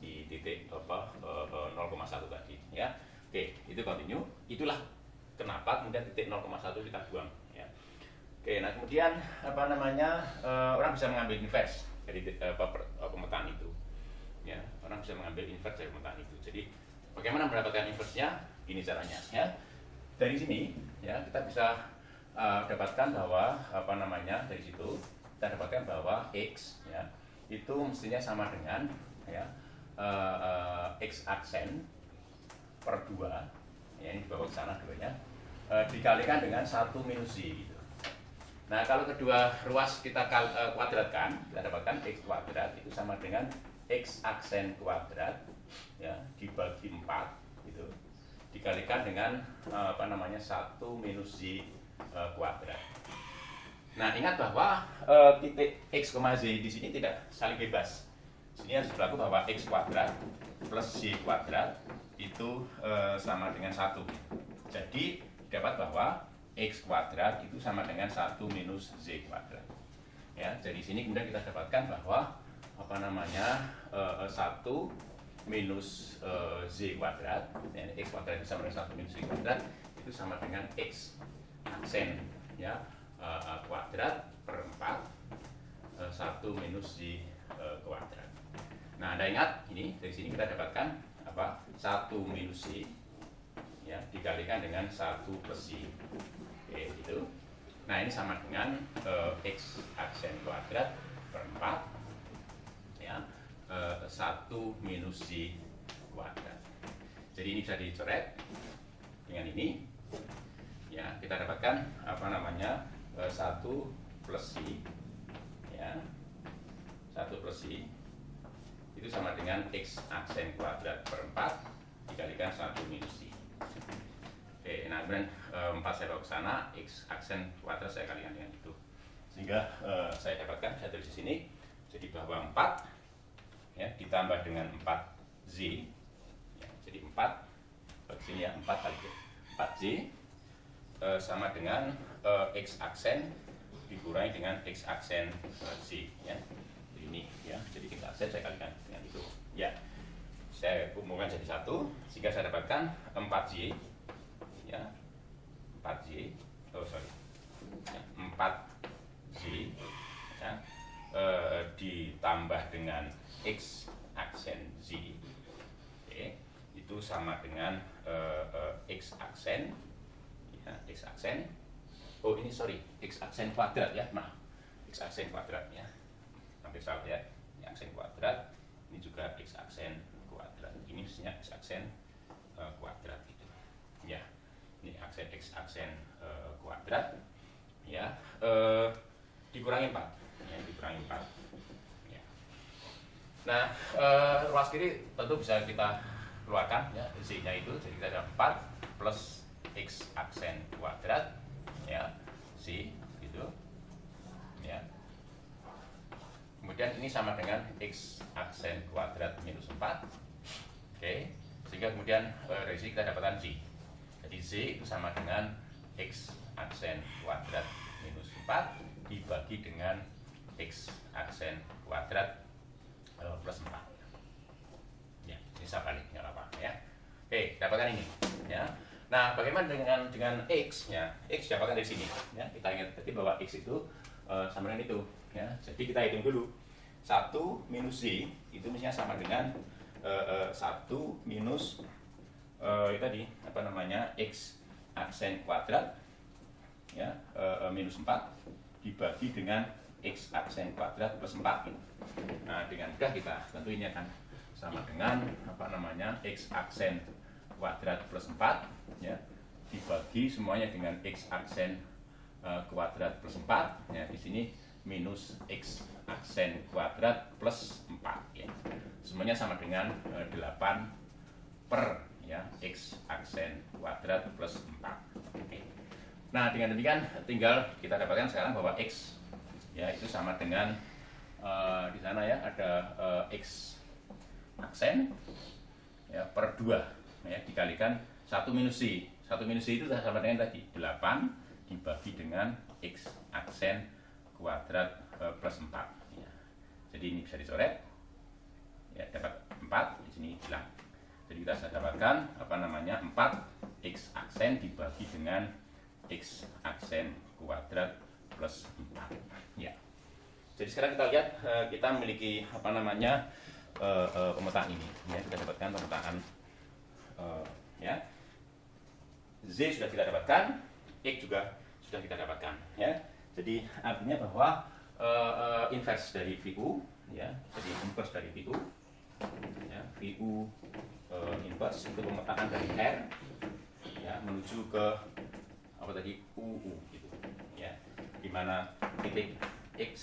di titik 0,1 tadi, ya. Oke, itu kontinu. Itulah kenapa kemudian titik 0,1 kita buang, ya. Oke, nah kemudian orang bisa mengambil inverse dari pemetaan itu, ya. Orang bisa mengambil inverse dari pemetaan itu. Jadi bagaimana mendapatkan inverse-nya? Ini caranya, ya. Dari sini, ya, kita bisa dapatkan bahwa dari situ kita dapatkan bahwa x, ya, itu mestinya sama dengan, ya, x aksen per 2, ya, ini dibawa ke sana duanya, dikalikan dengan 1 minus y gitu. Nah, kalau kedua ruas kita kuadratkan, kita dapatkan x kuadrat itu sama dengan x aksen kuadrat, ya, dibagi 4 gitu, dikalikan dengan 1 minus y kuadrat. Nah, ingat bahwa titik x, z di sini tidak saling bebas. Sini harus berlaku bahwa x kuadrat plus y kuadrat itu sama dengan 1. Jadi dapat bahwa x kuadrat itu sama dengan 1 minus z kuadrat. Ya, jadi sini kemudian kita dapatkan bahwa apa namanya 1 minus z kuadrat, ya, x kuadrat itu sama dengan 1 minus z kuadrat itu sama dengan x aksen ya kuadrat per 4 1 minus z kuadrat. Nah, Anda ingat ini dari sini kita dapatkan apa? 1 minus z ya dikalikan dengan 1 plus z. Oke, gitu. Nah, ini sama dengan x aksen kuadrat per 4 ya 1 minus z kuadrat. Jadi ini bisa dicoret dengan ini ya, kita dapatkan apa namanya 1 plus z ya 1 plus z itu sama dengan x aksen kuadrat per 4 dikalikan 1 minus z. Oke, nah kemudian 4 saya bawa ke sana, x aksen kuadrat saya kalikan dengan itu, sehingga saya dapatkan, saya tulis di sini, jadi bahwa 4 ya ditambah dengan 4z ya, jadi 4 di sini ya 4 kali 4z sama dengan x aksen dikurangi dengan x aksen z ya, ini ya, jadi x aksen saya kalikan dengan itu ya, saya kumpulkan jadi 1 sehingga saya dapatkan 4z ya 4z ya, 4z ya, ditambah dengan x aksen z itu sama dengan x aksen ya, x aksen ini x aksen kuadrat ya, maaf, x aksen kuadrat ya, hampir salah ya, ini aksen kuadrat, ini juga x aksen kuadrat, ini mestinya x aksen kuadrat gitu ya, ini aksen x aksen kuadrat ya dikurangi 4 ya, dikurangi 4 ya. Nah, ruas kiri tentu bisa kita keluarkan ya, z-nya itu, jadi kita ada 4 plus x aksen kuadrat ya, z gitu ya, kemudian ini sama dengan x aksen kuadrat minus 4. Oke, sehingga kemudian dari sini kita dapatkan z. Jadi z itu sama dengan x aksen kuadrat minus 4 dibagi dengan x aksen kuadrat plus 4 ya, ini saya balik, nggak apa-apa ya. Oke, dapatkan ini ya. Nah, bagaimana dengan x ya? X dapatkan dari sini ya, kita ingat tadi bahwa x itu sama dengan itu ya, jadi kita hitung dulu 1 minus z itu mestinya sama dengan 1 minus tadi apa namanya x aksen kuadrat ya minus 4 dibagi dengan x aksen kuadrat plus 4 gitu. Nah, dengan mudah kita tentu ini akan sama dengan apa namanya x aksen kuadrat plus 4 ya dibagi semuanya dengan x aksen kuadrat plus 4 ya, di sini minus x aksen kuadrat plus 4 ya. Semuanya sama dengan 8 per ya x aksen kuadrat plus 4. Oke. Nah, dengan demikian tinggal kita dapatkan sekarang bahwa x ya itu sama dengan di sana ya ada x aksen ya per 2 ya dikalikan 1 minus z. 1 minus z itu sama dengan tadi 8 dibagi dengan x aksen kuadrat plus 4 ya. Jadi ini bisa dicoret ya, dapat 4 di sini hilang. Jadi kita bisa dapatkan apa namanya 4 x aksen dibagi dengan x aksen kuadrat plus 4 ya. Jadi sekarang kita lihat kita memiliki apa namanya pemetaan ini ya, kita dapatkan pemetaan ya, z sudah kita dapatkan, x juga sudah kita dapatkan ya. Jadi artinya bahwa inverse dari VU ya, jadi inverse dari VU ya, VU inverse itu pemetaan dari R ya menuju ke apa tadi UU gitu ya, dimana titik x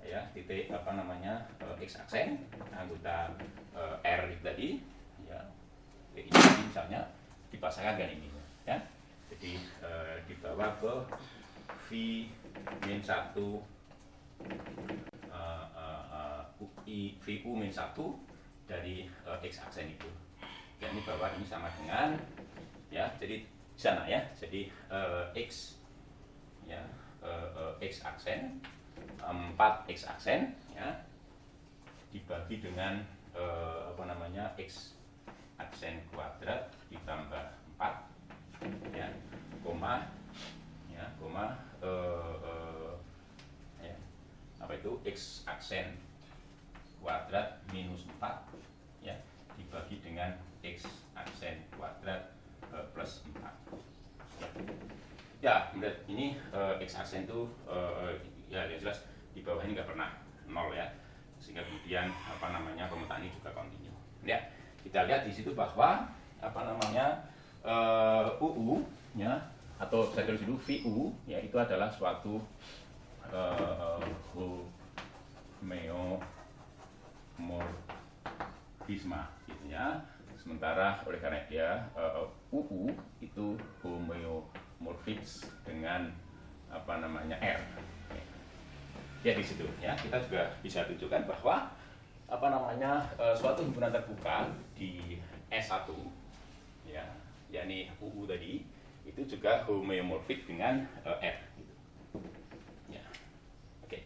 ya, titik apa namanya x aksen anggota R itu tadi ya, ini misalnya dipasangkan dengan ini ya, jadi dibawa ke V-1 VU-1 dari x aksen itu ya, ini bahwa ini sama dengan ya, jadi di sana ya, jadi x ya x aksen 4 X aksen ya, dibagi dengan X aksen kuadrat ditambah 4 ya, koma ya, koma ya, apa itu X aksen kuadrat minus 4 ya, dibagi dengan X aksen kuadrat plus 4 ya. Ini X aksen itu ya jelas di bawah ini nggak pernah 0 ya, sehingga kemudian pemetaan ini juga kontinu ya. Kita lihat di situ bahwa UU ya, atau saya tulis dulu VU ya, itu adalah suatu homeomorfisme gitu ya. Sementara oleh karena dia UU itu homeomorfis dengan R ya. Di situ ya kita juga bisa tunjukkan bahwa suatu himpunan terbuka di S1 ya, yakni UU tadi itu juga homeomorfik dengan R gitu. Ya. Oke.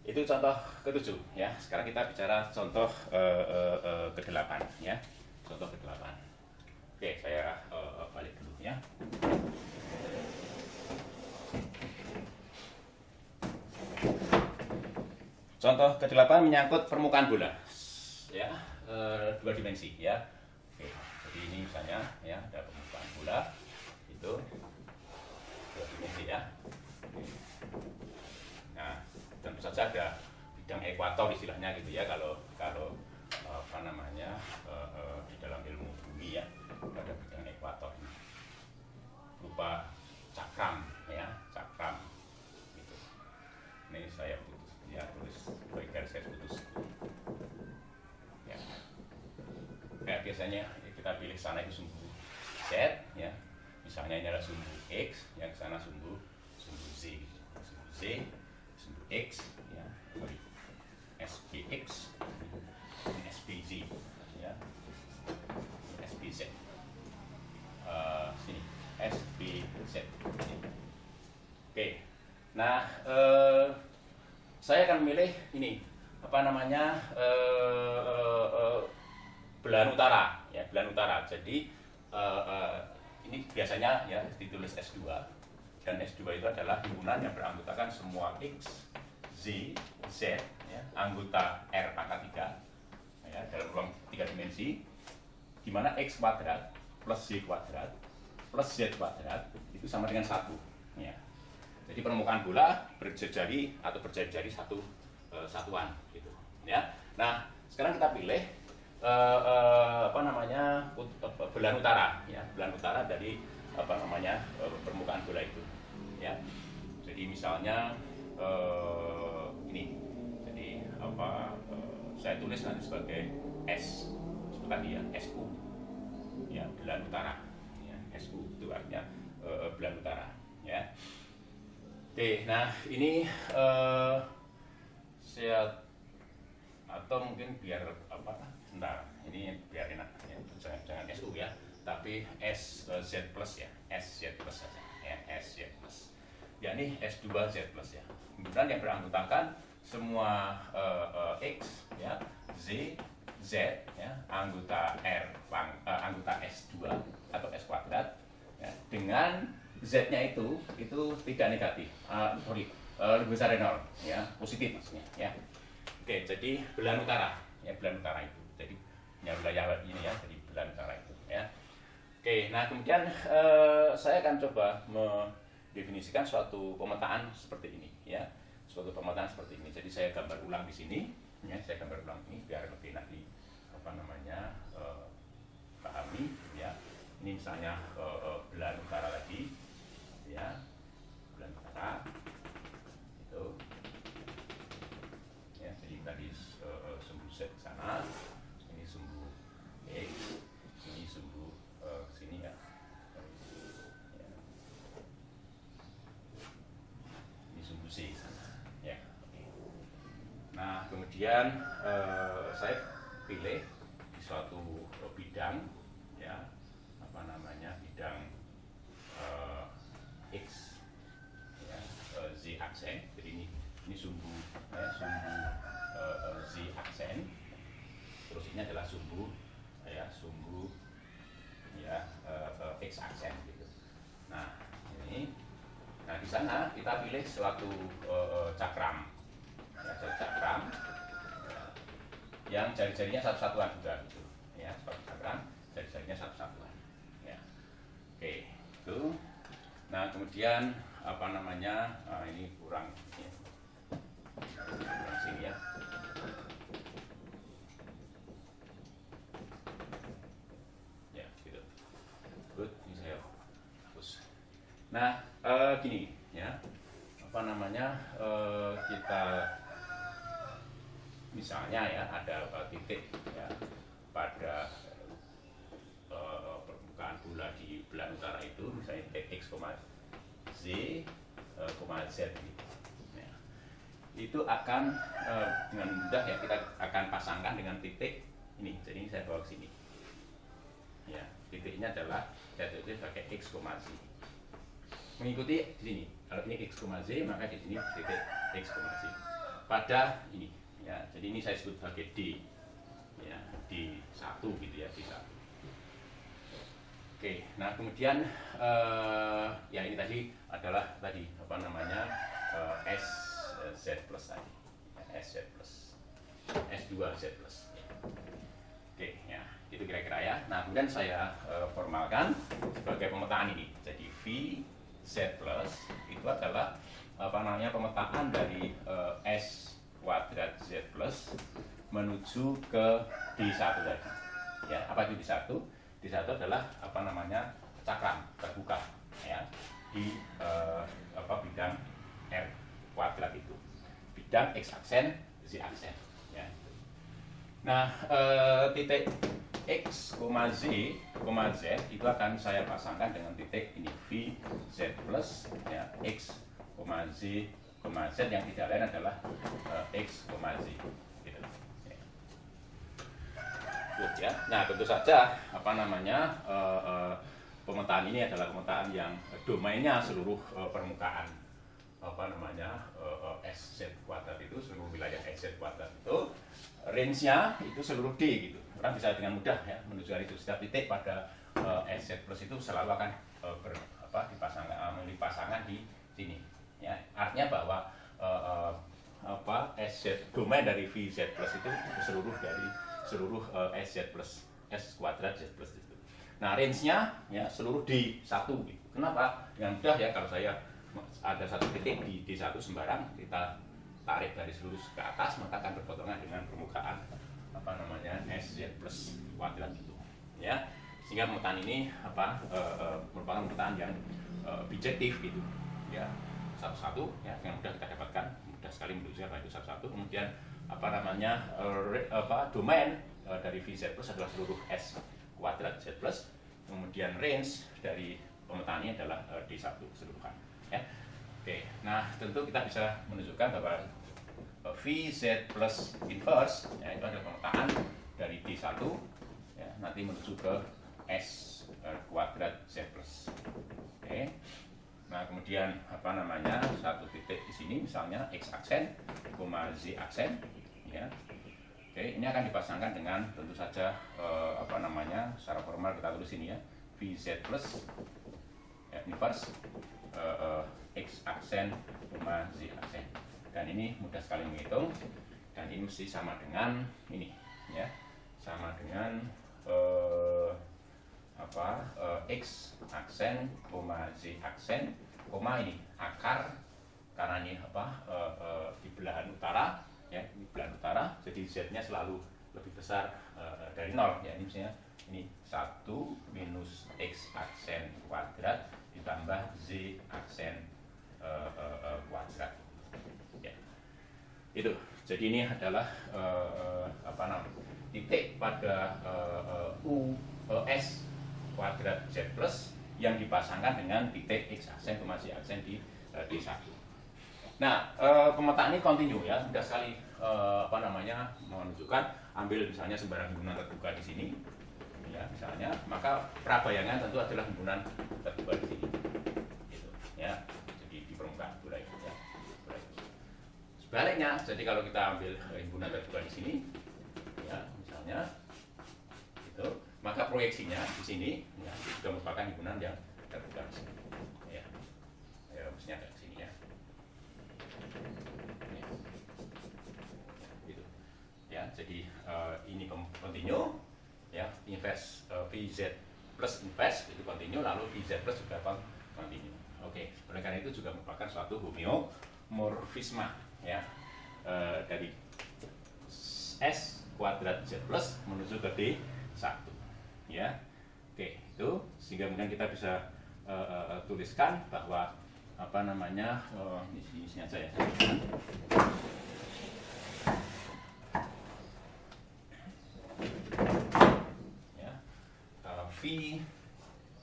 Itu contoh ke-7 ya. Sekarang kita bicara contoh ke-8 ya. Contoh ke-8. Oke, saya balik dulu ya. Contoh ke-8 menyangkut permukaan bola ya, 2 dimensi ya. Oke, jadi ini misalnya ya, ada permukaan bola itu 2 dimensi ya. Nah, tentu saja ada bidang ekuator istilahnya gitu ya, kalau di dalam ilmu bumi ya, ada bidang ekuator berupa cakram ya, cakram gitu. Ini saya putus ya, tulis garis saya putus ya. Kayak biasanya kita pilih sana itu sumbu Z ya, misalnya ini adalah sumbu X, yang sana sumbu Z, sumbu Z, sumbu X ya, sorry, SPX, SPZ ya, SPZ, sini SPZ. Oke, nah saya akan memilih ini belahan utara ya, belahan utara. Jadi ini biasanya ya ditulis S2, dan S2 itu adalah himpunan yang beranggotakan semua X, Z, Z ya, anggota R pangkat 3 ya, dalam ruang 3 dimensi, di mana X kuadrat plus Z kuadrat plus Z kuadrat itu sama dengan 1 ya. Jadi permukaan bola berjari atau berjari-jari satuan gitu ya. Nah, sekarang kita pilih belahan utara ya, belahan utara dari permukaan bola itu ya. Jadi misalnya ini, jadi saya tulis nanti sebagai S seperti tadi ya, SU ya, belahan utara ya. SU itu artinya belahan utara ya. Oke, nah ini saya, atau mungkin biar sebentar, ini biar enak ya, jangan SU ya, tapi SZ plus ya, SZ plus saja ya, SZ plus ya, ini S2 Z plus ya. Kemudian yang beranggotakan semua X ya, Z, Z ya, anggota anggota S2 atau S kuadrat ya, dengan Z-nya itu tidak negatif, lebih besar dari 0 ya, positif maksudnya ya. Oke, jadi belahan utara ya, belahan utara itu. Jadi ya, wilayah ini ya, jadi belahan utara itu ya. Oke, nah kemudian saya akan coba mendefinisikan suatu pemetaan seperti ini ya, suatu pemetaan seperti ini. Jadi saya gambar ulang di sini ya, saya gambar ulang ini biar lebih enak di pahami ya. Ini misalnya belahan utara lagi ya, belahan utara itu ya. Jadi tadi sumbu Z ke sana, ini sumbu X, ini sumbu ke sini ya. Ini sumbu C ke sana ya. Nah kemudian saya pilih di suatu bidang ya, bidang X ya, Z aksen. Jadi ini ini sumbu sumbu z aksen, terus ini adalah sumbu sumbu x aksen gitu. Nah ini, nah di sana kita pilih suatu cakram, cakram yang jari-jarinya satu-satuan juga gitu ya, seperti cakram jari-jarinya satu-satuan ya. Oke itu. Nah kemudian apa namanya, ini kurang sini ya. Ya gitu. Good, ini saya hapus. Nah gini ya, apa namanya, kita misalnya ya ada titik ya pada permukaan bola di belahan utara itu, misalnya titik x, z, z gitu. Ya. Itu akan dengan mudah ya kita akan pasangkan dengan titik ini. Jadi ini saya bawa ke sini. Ya, titiknya adalah saya tulis pakai x, z. Mengikuti di sini. Kalau ini x, z, maka di sini titik x, z. Pada ini. Ya, jadi ini saya sebut sebagai D, ya, D1 gitu ya, D1. Oke, nah kemudian ya ini tadi adalah tadi apa namanya SZ plus tadi, SZ plus, S2Z plus. Oke, ya itu kira-kira ya. Nah kemudian saya formalkan sebagai pemetaan ini. Jadi VZ plus itu adalah apa namanya pemetaan dari S kuadrat Z plus menuju ke D1 tadi. Ya, apa itu D1? D1 adalah apa namanya cakram terbuka ya di bidang R kuadrat itu. Bidang X aksen, Z aksen ya. Nah, titik X, Z itu akan saya pasangkan dengan titik ini VZ plus ya, X, Z, Z yang tidak lain adalah X, Z gitu. Good, ya. Nah tentu saja apa namanya pemetaan ini adalah pemetaan yang domainnya seluruh permukaan apa namanya SZ kuadrat itu, seluruh wilayah SZ kuadrat itu, range-nya itu seluruh D gitu. Orang bisa dengan mudah ya menuju dari itu. Setiap titik pada SZ plus itu selalu akan memilih pasangan di sini. Ya, artinya bahwa SZ domain dari VZ plus itu seluruh SZ plus S kuadrat Z plus itu. Nah range-nya ya seluruh D1 gitu. Kenapa? Dengan mudah ya, kalau saya ada satu titik di D1 sembarang kita tarik dari lurus ke atas, maka akan berpotongan dengan permukaan apa namanya SZ plus kuadrat itu. Ya, sehingga pemetaan ini merupakan pemetaan yang bijektif gitu. Ya. Satu-satu ya yang mudah kita dapatkan, mudah sekali menuju apa itu satu-satu. Kemudian apa namanya domain dari VZ plus adalah seluruh S kuadrat Z plus. Kemudian range dari pemetaan ini adalah D1 keseluruhan ya. Oke, nah tentu kita bisa menunjukkan bahwa VZ plus inverse ya, itu adalah pemetaan dari D1 ya, nanti menuju ke S kuadrat Z plus. Oke. Nah kemudian apa namanya satu titik di sini misalnya X aksen, Z aksen, ya. Oke, ini akan dipasangkan dengan tentu saja apa namanya secara formal kita tulis ini ya VZ plus inverse X aksen, Z aksen. Dan ini mudah sekali menghitung dan ini mesti sama dengan ini ya, sama dengan X aksen, Z aksen, ini akar karena ini di belahan utara ya, di belahan utara, jadi Z-nya selalu lebih besar dari 0 ya. Ini misalnya ini 1 minus X aksen kuadrat ditambah Z aksen kuadrat ya. Itu. Jadi ini adalah titik pada S kuadrat Z plus yang dipasangkan dengan titik X aksen, Z aksen di D1. Nah, pemetaan ini kontinu ya, mudah sekali menunjukkan. Ambil misalnya sembarang himpunan terbuka di sini, ya misalnya, maka prabayangan tentu adalah himpunan terbuka di sini, gitu, ya. Jadi di permukaan bola itu ya, Sebaliknya, jadi kalau kita ambil himpunan terbuka di sini, ya misalnya, itu, maka proyeksinya di sini ya, itu juga merupakan himpunan yang terbuka di sini. Ya, ya maksudnya ke sini ya. Ya. Gitu. Ya, jadi ini continue, ya invest VZ plus invest itu continue, lalu VZ plus juga continue. Oke, oleh karena itu juga merupakan suatu homeomorfisme ya dari S kuadrat Z plus menuju ke D1 ya. Oke, itu sehingga kemudian kita bisa tuliskan bahwa apa namanya di sini aja ya. V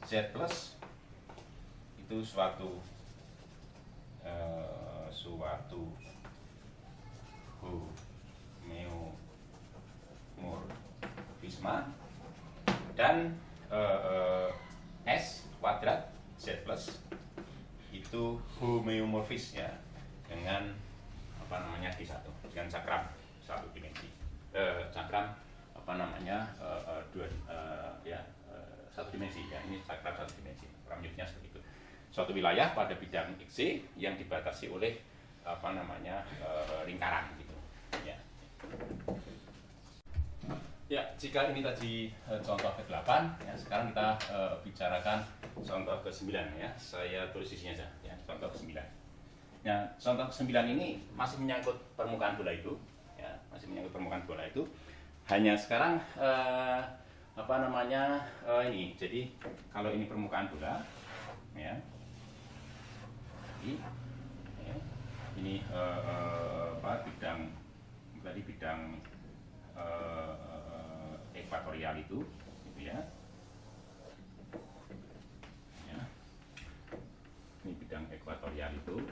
Z plus itu suatu homeomorfisme dan S kuadrat Z plus itu homeomorfis ya dengan apa namanya D1 dengan cakram satu dimensi cakram apa namanya satu dimensi ya, ini cakram satu dimensi, parameternya seperti itu. Suatu wilayah pada bidang XY yang dibatasi oleh apa namanya lingkaran gitu ya. Ya, jika ini tadi contoh ke-8 ya, sekarang kita bicarakan contoh ke-9 ya. Saya tulis di sini aja ya, contoh ke-9. Nah, contoh ke-9 ini masih menyangkut permukaan bola itu ya, masih menyangkut permukaan bola itu. Hanya sekarang apa namanya ini, jadi kalau ini permukaan bola ya, ini bidang tadi bidang ekuatorial itu gitu ya. Ini bidang ekuatorial itu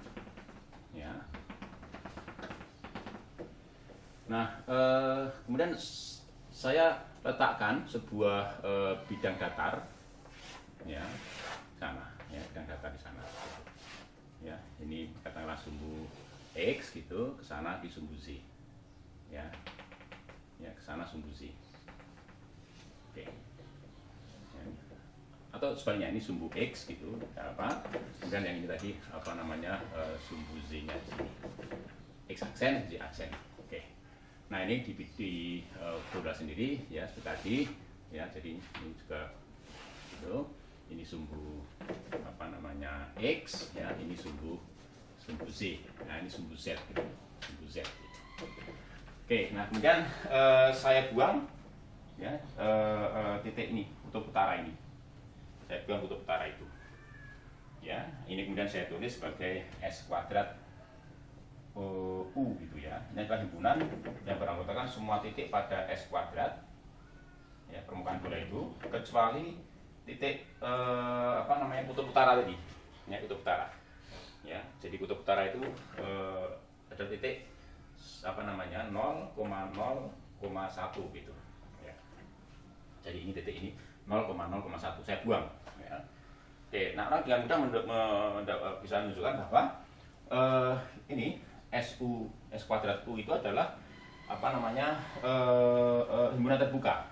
ya. Nah kemudian saya letakkan sebuah bidang datar ya sana ya, bidang datar di sana ya, ini katakanlah sumbu X gitu, ke sana di sumbu Z ya, ya ke sana sumbu Z. Oke ya. Atau sebaliknya ini sumbu X gitu apa, kemudian yang ini tadi apa namanya sumbu Z nya di sini, X aksen Z aksen. Nah ini di bola sendiri ya seperti tadi ya, jadi ini juga itu, ini sumbu apa namanya X ya, ini sumbu Z, nah ini sumbu Z gitu, sumbu Z gitu. Oke, nah kemudian saya buang ya titik ini, kutub utara ini, saya buang kutub utara itu ya, ini kemudian saya tulis sebagai S kuadrat U gitu ya. Ini adalah himpunan yang beranggotakan semua titik pada S kuadrat ya, permukaan bola itu, kecuali titik apa namanya kutub utara tadi ya, kutub utara ya. Jadi kutub utara itu ada titik apa namanya 0,0,1 gitu ya. Jadi ini titik ini 0,0,1 saya buang ya. Oke, nah orang dengan mudah bisa menunjukkan bahwa ini S kuadrat U itu adalah apa namanya himpunan terbuka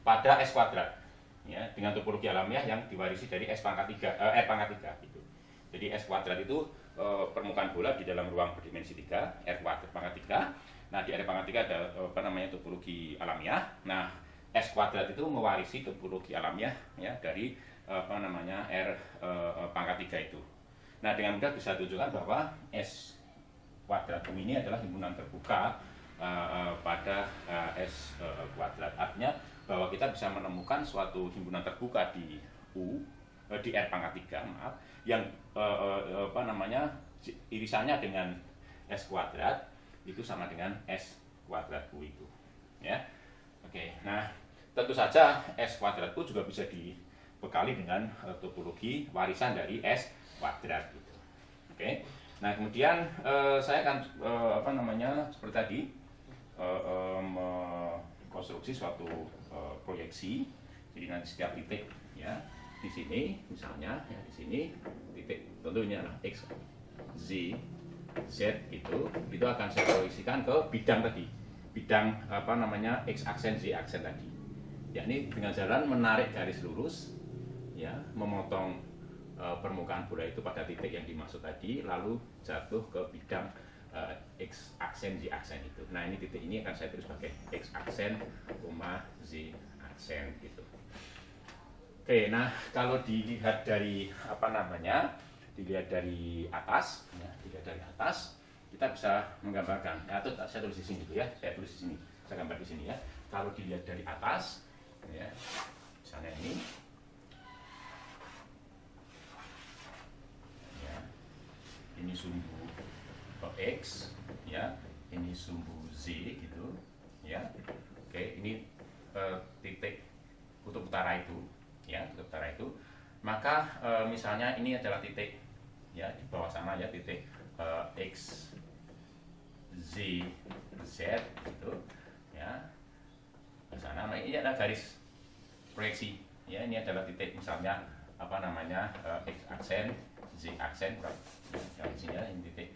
pada S kuadrat ya, dengan topologi alamiah yang diwarisi dari S pangkat 3 R pangkat 3 gitu. Jadi S kuadrat itu permukaan bola di dalam ruang berdimensi 3 R kuadrat pangkat 3. Nah di R pangkat 3 ada apa namanya topologi alamiah. Nah S kuadrat itu mewarisi topologi alamiah ya dari apa namanya R pangkat 3 itu. Nah dengan mudah bisa tunjukkan bahwa S kuadrat U ini adalah himpunan terbuka pada S kuadrat. Artinya bahwa kita bisa menemukan suatu himpunan terbuka di di R pangkat 3 maaf, yang apa namanya irisannya dengan S kuadrat itu sama dengan S kuadrat U itu ya. Oke, nah tentu saja S kuadrat U juga bisa dibekali dengan topologi warisan dari S kuadrat gitu. Oke. Nah kemudian saya akan apa namanya seperti tadi konstruksi suatu proyeksi. Jadi nanti setiap titik ya di sini misalnya ya, di sini titik tentu ini adalah X Z Z itu akan saya proyeksikan ke bidang tadi, bidang apa namanya X aksen Z aksen tadi. Yakni dengan jalan menarik garis lurus, ya, memotong permukaan bola itu pada titik yang dimaksud tadi, lalu jatuh ke bidang X aksen Z aksen itu. Nah ini titik ini akan saya tulis sebagai X aksen, Z aksen gitu. Oke, nah kalau dilihat dari apa namanya, dilihat dari atas, ya, dilihat dari atas, kita bisa menggambarkan. Ya, atau saya tulis di sini dulu ya, saya tulis di sini, saya gambar di sini ya. Kalau dilihat dari atas, ya, misalnya ini, ya, ini sumbu X, ya, ini sumbu Z gitu, ya. Oke, ini titik kutub utara itu. Ya, kutub utara itu, maka misalnya ini adalah titik, ya, di bawah sana ya, titik X Z Z gitu, ya, di sana. Nah, ini adalah garis proyeksi, ya, ini adalah titik misalnya apa namanya X aksen Z aksen, ya, di sini ya, ini titik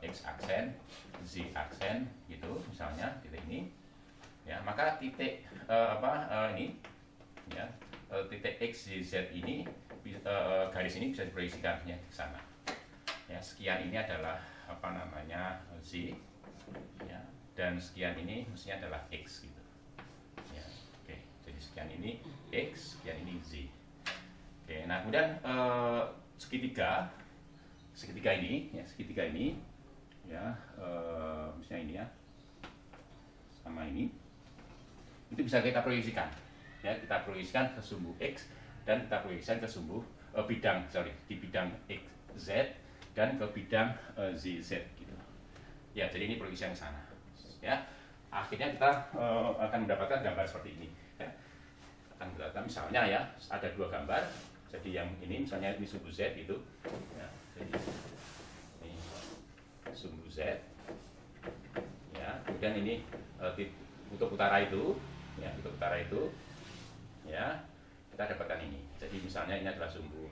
X aksen Z aksen gitu, misalnya titik ini, ya, maka titik ini, ya, titik X, Y, Z ini, garis ini bisa diproyeksikan ya ke sana. Ya, sekian ini adalah apa namanya Z, ya, dan sekian ini mestinya adalah X gitu. Ya, oke. Jadi sekian ini X, sekian ini Z. Oke. Nah kemudian segitiga ini, ya, segitiga ini, ya, misalnya ini ya, sama ini, itu bisa kita proyeksikan. Ya, kita proyeksikan ke sumbu X dan kita proyeksikan ke sumbu di bidang X Z dan ke bidang ZZ gitu. Ya, jadi ini proyeksi yang sana. Ya, akhirnya kita akan mendapatkan gambar seperti ini. Ya. Akan mendapatkan misalnya ya ada dua gambar. Jadi yang ini misalnya ini sumbu Z gitu. Ya, jadi ini sumbu Z. Ya, kemudian ini kutub utara itu, ya, kutub utara itu. Ya, kita dapatkan ini. Jadi misalnya ini adalah sumbu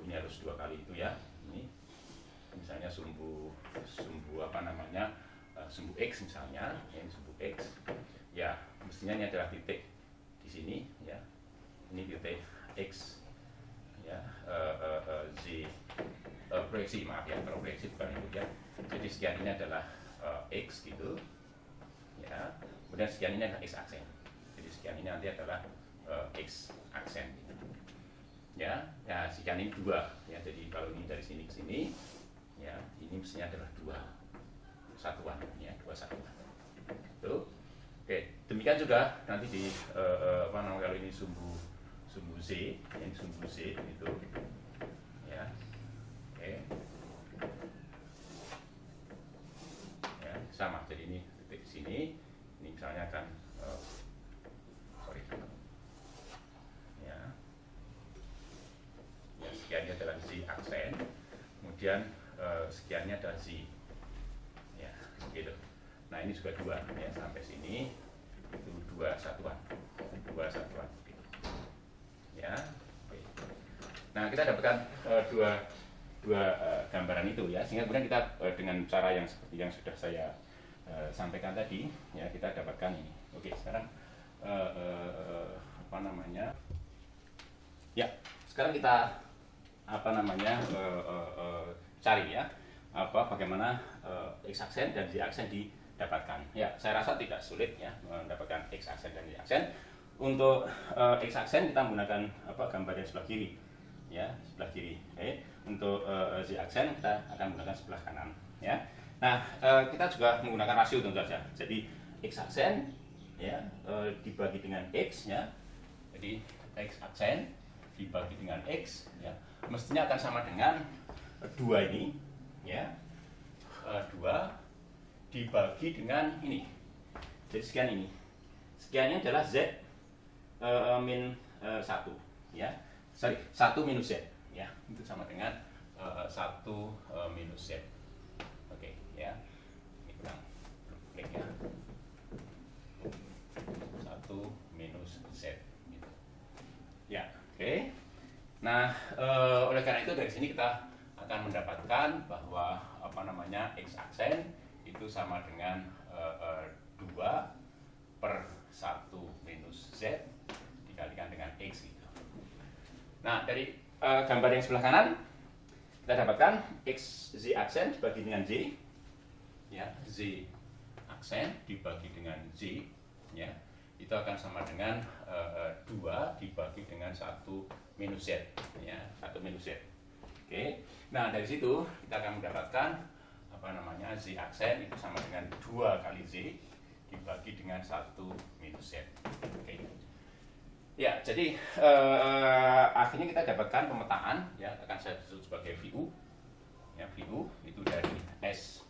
ini harus dua kali itu ya. Ini misalnya sumbu apa namanya sumbu X misalnya, ya, ini sumbu X. Ya, mestinya ini adalah titik di sini ya. Ini titik X ya, Z proyeksi, maaf ya, kalau proyeksi bukan itu ya. Jadi sekian ini adalah X gitu. Ya, kemudian sekian ini adalah X aksen. Jadi sekian ini nanti adalah X aksen, ya, ya, sekian ini dua, ya, jadi kalau ini dari sini ke sini, ya, ini mestinya adalah dua satuan, ya, dua satuan. Tuh, oke, demikian juga nanti di apa namanya kalau ini sumbu Z, ini sumbu Z itu, ya, oke, ya, sama, jadi ini titik sini, ini misalnya akan sekiannya adalah Z aksen, kemudian sekiannya adalah Z, ya, gitu. Nah ini juga dua, ya, sampai sini itu dua satuan, gitu. Ya, oke. Nah kita dapatkan dua gambaran itu ya, sehingga kemudian kita dengan cara yang seperti yang sudah saya sampaikan tadi, ya, kita dapatkan ini. Oke, sekarang apa namanya? Ya, sekarang kita apa namanya cari ya bagaimana X aksen dan Y aksen didapatkan. Ya, saya rasa tidak sulit ya mendapatkan X aksen dan Y aksen. Untuk X aksen kita menggunakan gambar yang sebelah kiri, ya, sebelah kiri. Untuk Z aksen kita akan menggunakan sebelah kanan, ya. Nah, kita juga menggunakan rasio tentu saja. Jadi X aksen, ya, dibagi dengan X, ya. Jadi X aksen dibagi dengan X, ya, mestinya akan sama dengan 2 ini, ya, 2 dibagi dengan ini. Jadi sekian ini, sekiannya adalah Z min 1, ya, sorry, 1 minus Z, ya, itu sama dengan 1 minus Z. Oke, ya, ini kurang klik ya, 1 minus Z gitu. Ya, oke. Nah, oleh karena itu dari sini kita akan mendapatkan bahwa X aksen itu sama dengan 2 per 1 minus Z dikalikan dengan X gitu. Nah, dari gambar yang sebelah kanan kita dapatkan X Z aksen dibagi dengan Z, ya, Z aksen dibagi dengan Z, ya, itu akan sama dengan 2 dibagi dengan 1 minus Z, ya, 1 minus Z. Oke, nah dari situ kita akan mendapatkan Z aksen itu sama dengan 2 kali Z dibagi dengan 1 minus Z. Oke. Ya, jadi akhirnya kita dapatkan pemetaan, ya, akan saya sebut sebagai VU. Ya, VU itu dari S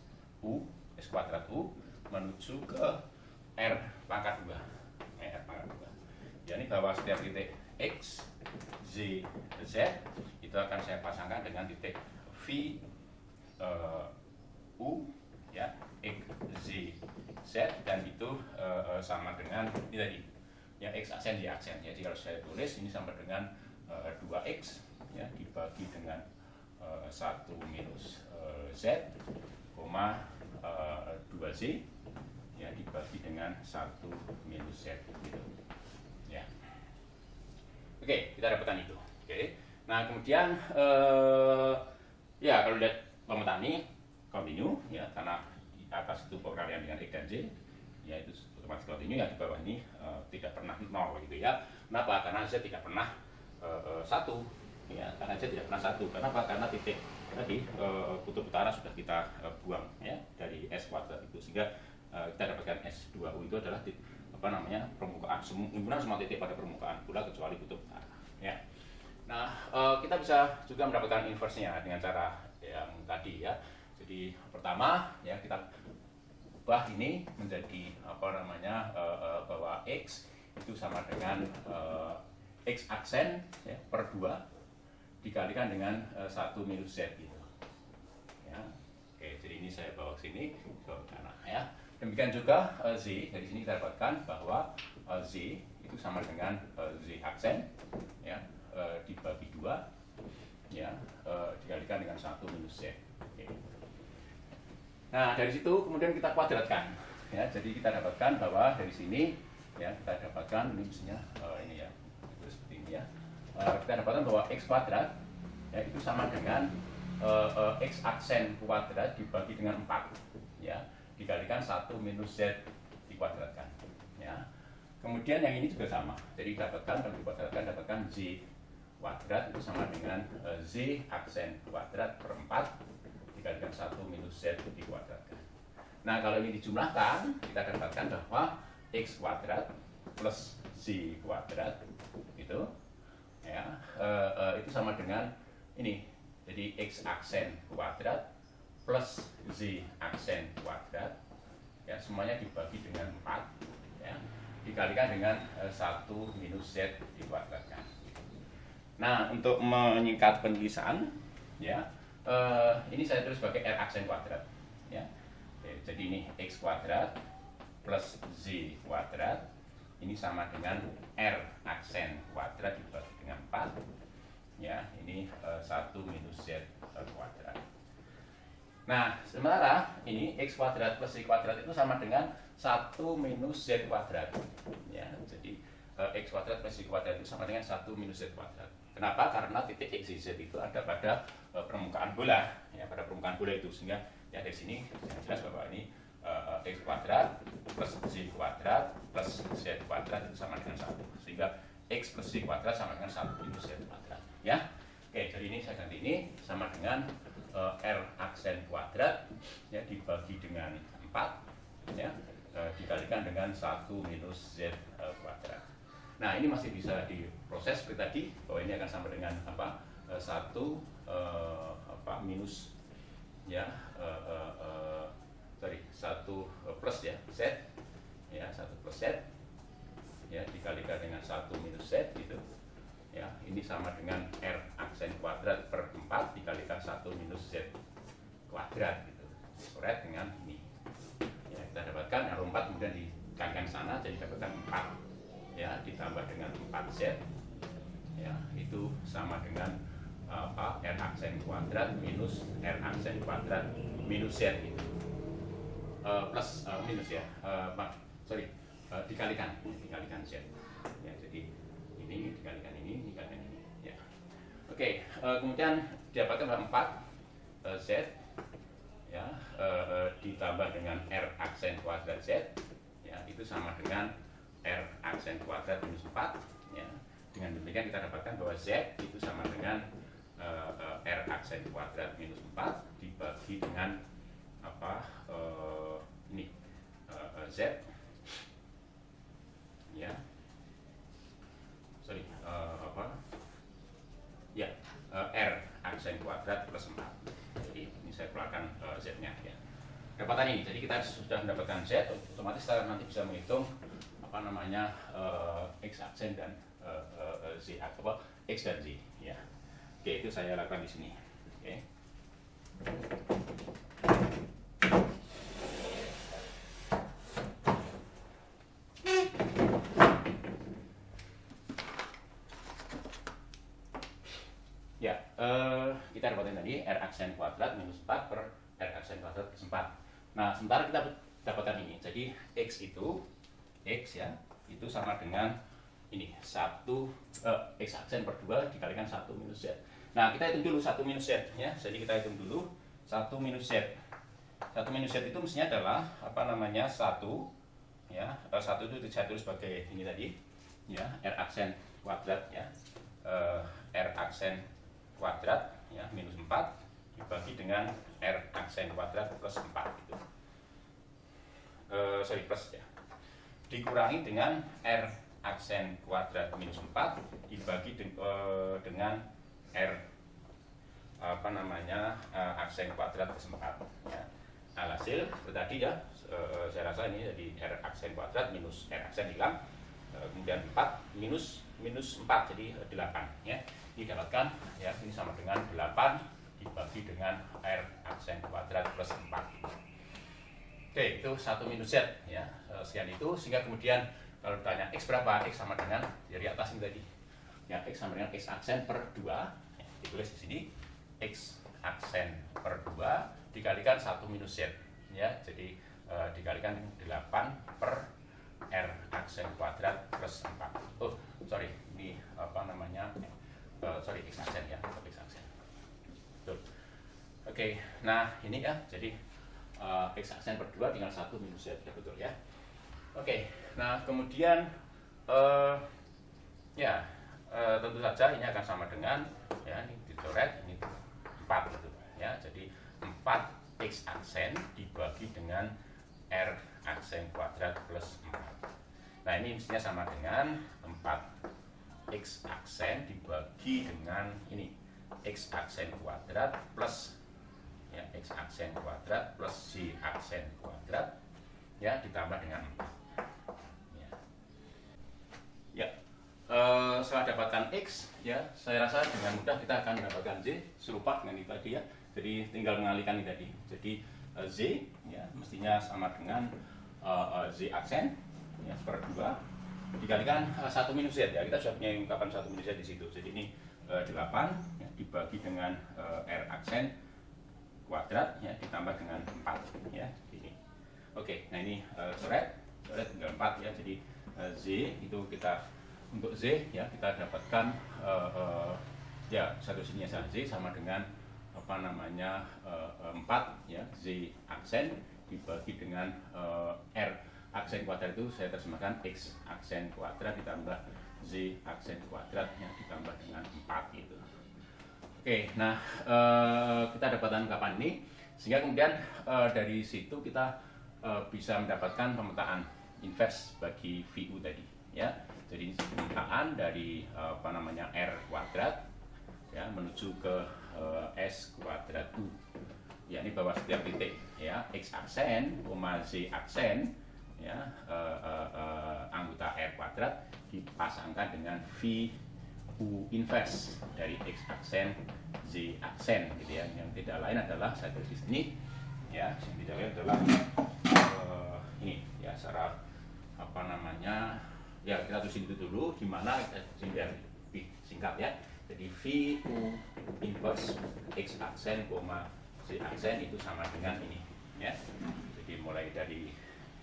kuadrat U menuju ke R pangkat 2. R pangkat 2. Ya, ini bahwa setiap titik X, Z, Z itu akan saya pasangkan dengan titik V, U, ya, X, Z, Z, dan itu sama dengan ini tadi, ya, X aksen, Y aksen. Jadi kalau saya tulis ini sama dengan 2X, ya, dibagi dengan 1 minus Z, 2Z, ya, dibagi dengan 1 minus Z gitu. Ya. Oke, kita dapatkan itu. Oke. Nah, kemudian ya, kalau lihat pemetaan ini continue, ya, karena di atas itu perkalian dengan X dan Z, ya, itu otomatis continue, ya, di bawah ini tidak pernah 0 gitu, ya. Kenapa? Karena Z tidak pernah 1, ya, karena Z tidak pernah 1. Kenapa? Karena titik tadi kutub utara sudah kita buang, ya, dari S kuadrat itu, sehingga kita dapatkan S2U itu adalah permukaan himpunan semua titik pada permukaan pula kecuali kutub utara, ya. Nah, kita bisa juga mendapatkan inverse-nya dengan cara yang tadi, ya. Jadi pertama, ya, kita ubah ini menjadi bahwa X itu sama dengan X aksen, ya, per 2 dikalikan dengan 1 minus Z gitu. Ya. Oke, jadi ini saya bawa ke sini ke kanan, ya. Demikian juga Z, dari sini kita dapatkan bahwa Z itu sama dengan Z aksen, ya, dibagi 2, ya, dikalikan dengan 1 minus Z. Oke. Nah, dari situ kemudian kita kuadratkan, ya. Jadi kita dapatkan bahwa dari sini, ya, kita dapatkan ini misalnya ini, ya, itu seperti ini, ya. Kita dapatkan bahwa X kuadrat, ya, itu sama dengan X aksen kuadrat dibagi dengan 4, ya, dikalikan 1 minus Z dikuadratkan, ya. Kemudian yang ini juga sama, jadi dapatkan, kalau dikuadratkan dapatkan Z kuadrat itu sama dengan Z aksen kuadrat per 4 dikalikan 1 minus Z dikuadratkan. Nah, kalau ini dijumlahkan, kita dapatkan bahwa X kuadrat plus Z kuadrat itu, ya, itu sama dengan ini, jadi X aksen kuadrat plus Z aksen kuadrat, ya, semuanya dibagi dengan 4, ya, dikalikan dengan 1 minus Z dikuadratkan. Nah, untuk menyingkat penulisan, ya, ini saya tulis sebagai R aksen kuadrat, ya. Jadi ini X kuadrat plus Z kuadrat ini sama dengan R aksen kuadrat dibagi dengan 4, ya, ini 1 minus Z kuadrat. Nah, sementara ini X kuadrat plus Y kuadrat itu sama dengan 1 minus Z kuadrat, ya. Jadi X kuadrat plus Y kuadrat itu sama dengan 1 minus Z kuadrat. Kenapa? Karena titik X, Y, Z itu ada pada permukaan bola, ya, pada permukaan bola itu, sehingga, ya, dari sini jelas bahwa ini X kuadrat plus Z kuadrat plus Z kuadrat itu sama dengan 1, sehingga X plus Y kuadrat sama dengan 1 minus Z kuadrat, ya. Oke, jadi ini saya ganti ini sama dengan R aksen kuadrat, ya, dibagi dengan 4, ya, dikalikan dengan 1 minus Z kuadrat. Nah, ini masih bisa diproses seperti tadi, bahwa ini akan sama dengan 1 minus, ya, 1 plus, ya, Z, ya, 1 plus Z, ya, dikalikan dengan 1 minus Z gitu, ya. Ini sama dengan R aksen kuadrat per 4 dikalikan 1 minus Z kuadrat gitu, dicoret dengan ini, ya. Kita dapatkan R4 kemudian dikalikan sana, jadi dapatkan 4, ya, ditambah dengan 4Z, ya, itu sama dengan R aksen kuadrat minus R aksen kuadrat minus Z gitu. Plus minus ya, dikalikan Z ya, jadi ini dikalikan ini ya. Oke, kemudian didapatkan 4 Z ya, ditambah dengan R aksen kuadrat Z ya, itu sama dengan R aksen kuadrat minus 4 ya. Dengan demikian kita dapatkan bahwa Z itu sama dengan R aksen kuadrat minus 4 dibagi dengan Z ya, R aksen kuadrat plus 4. Jadi ini saya keluarkan Z-nya ya. Dapatan ini, jadi kita sudah mendapatkan Z, otomatis kita nanti bisa menghitung X aksen dan Z X dan Z ya. Oke, itu saya lakukan di sini. Oke. Ya, kita dapatin tadi R aksen kuadrat minus 4 per R aksen kuadrat plus 4. Nah, sementara kita dapatkan ini. Jadi X itu X ya, itu sama dengan ini 1 X aksen per 2 dikalikan 1 minus Z. Nah, kita hitung dulu 1 minus Z ya. Jadi kita hitung dulu 1 minus Z. 1 minus Z itu mestinya adalah 1 ya. 1 itu saya tulis sebagai ini tadi ya, R aksen kuadrat ya. R aksen kuadrat ya minus 4 dibagi dengan R aksen kuadrat plus 4 gitu. Plus ya. Dikurangi dengan R aksen kuadrat minus 4 dibagi dengan R aksen kuadrat plus 4 ya. Alhasil tadi ya, saya rasa ini jadi R aksen kuadrat minus R aksen hilang, kemudian 4 minus 4 jadi 8 ya. Didapatkan ya, ini sama dengan 8 dibagi dengan R aksen kuadrat plus 4. Oke, itu 1 minus Z ya, sekian itu, sehingga kemudian kalau ditanya X berapa, X sama dengan dari atas ini tadi ya, X sama dengan X aksen per 2 ya, ditulis di sini X aksen per 2 dikalikan 1 minus Z ya, jadi dikalikan 8 per R aksen kuadrat plus 4. Oh sorry, ini X aksen ya, X aksen. Oke, nah ini ya, jadi X aksen per 2 tinggal 1 minus Z ya, betul ya. Oke, nah kemudian tentu saja ini akan sama dengan ya, ini dicoret, ini 4 gitu ya. Jadi 4 X aksen dibagi dengan R aksen kuadrat plus 4. Nah ini mestinya sama dengan 4 X aksen dibagi dengan ini X aksen kuadrat plus ya, X aksen kuadrat plus Y aksen kuadrat ya, ditambah dengan 4 ya. Setelah dapatkan X ya, saya rasa dengan mudah kita akan mendapatkan Z serupa dengan itu tadi ya. Jadi tinggal mengalihkan ini tadi. Jadi Z ya mestinya sama dengan Z aksen ya per 2 dikalikan 1 minus Z ya. Kita sudah punya ungkapan 1 minus Z di situ. Jadi ini 8 ya, dibagi dengan R aksen kuadrat ya, ditambah dengan 4 ya, ini. Oke, nah ini coret tinggal 4 ya. Jadi Z itu kita, untuk Z ya kita dapatkan ya satu sininya saja Z sama dengan 4 ya, Z aksen dibagi dengan R aksen kuadrat itu saya terjemahkan X aksen kuadrat ditambah Z aksen kuadrat yang ditambah dengan 4 gitu. Oke, nah kita dapatkan ungkapan ini, sehingga kemudian dari situ kita bisa mendapatkan pemetaan invers bagi VU tadi ya. Jadi pemetaan dari R kuadrat ya menuju ke S kuadrat U. Ya, ini bahwa setiap titik ya X aksen, Z aksen ya anggota R kuadrat dipasangkan dengan VU inverse dari X aksen Z aksen gitu ya. Yang tidak lain adalah saya tulis di sini ya, yang tidak lain adalah ini ya, secara ya kita tulis itu dulu, di mana biar lebih singkat ya. Jadi VU inverse X aksen, Z aksen itu sama dengan ini ya. Jadi mulai dari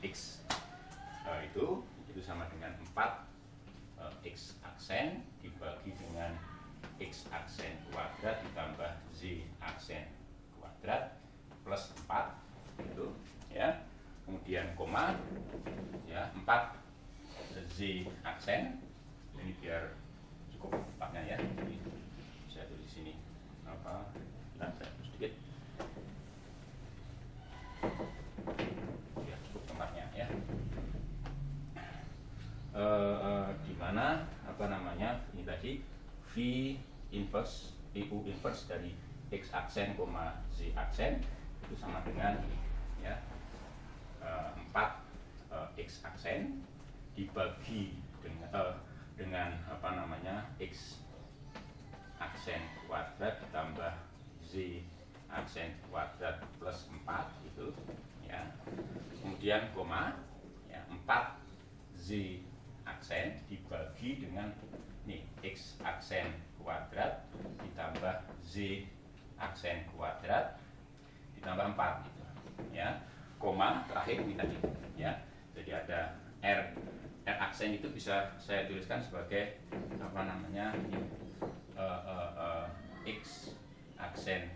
X itu sama dengan 4 X aksen dibagi dengan X aksen kuadrat ditambah Z aksen kuadrat plus 4 itu ya. Kemudian koma ya 4 Z aksen, ini biar cukup tempatnya ya. Jadi saya tulis di sini apa? Nah, saya tulis sedikit. Ya, cukup tempatnya ya. Di mana apa namanya ini tadi V inverse U inverse dari X aksen, Z aksen itu sama dengan ya 4 X aksen dibagi dengan apa namanya X aksen kuadrat ditambah Z aksen kuadrat plus 4 itu ya. Kemudian koma ya 4 Z aksen dibagi dengan nih X aksen kuadrat ditambah Z aksen kuadrat ditambah 4 gitu ya. Koma terakhir ini tadi ya. Jadi ada R aksen itu bisa saya tuliskan sebagai apa namanya X aksen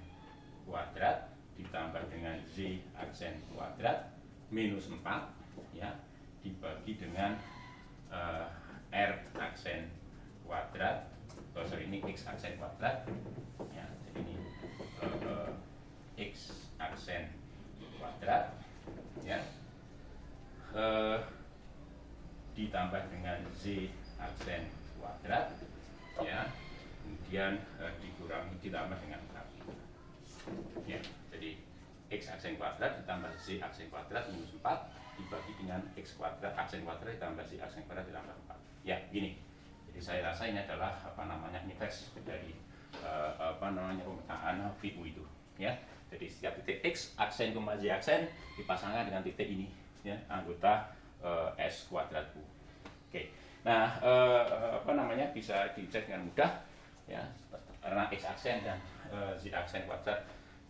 kuadrat ditambah dengan Z aksen kuadrat minus 4 ya dibagi dengan R aksen kuadrat, ini X aksen kuadrat ya. Jadi ini X aksen kuadrat ya ditambah dengan Z aksen kuadrat ya, kemudian dikurangi ditambah dengan 4 ya. Jadi X aksen kuadrat ditambah Z aksen kuadrat minus 4 dibagi dengan X kuadrat aksen kuadrat ditambah Z aksen kuadrat ditambah 4 ya, gini. Jadi saya rasa ini adalah apa namanya inverse dari apa namanya pemetaan VU itu ya. Jadi setiap titik X aksen, Z aksen dipasangkan dengan titik ini ya, anggota S kuadrat U. Oke. Nah, apa namanya bisa dicek dengan mudah ya, karena X aksen dan Z aksen kuadrat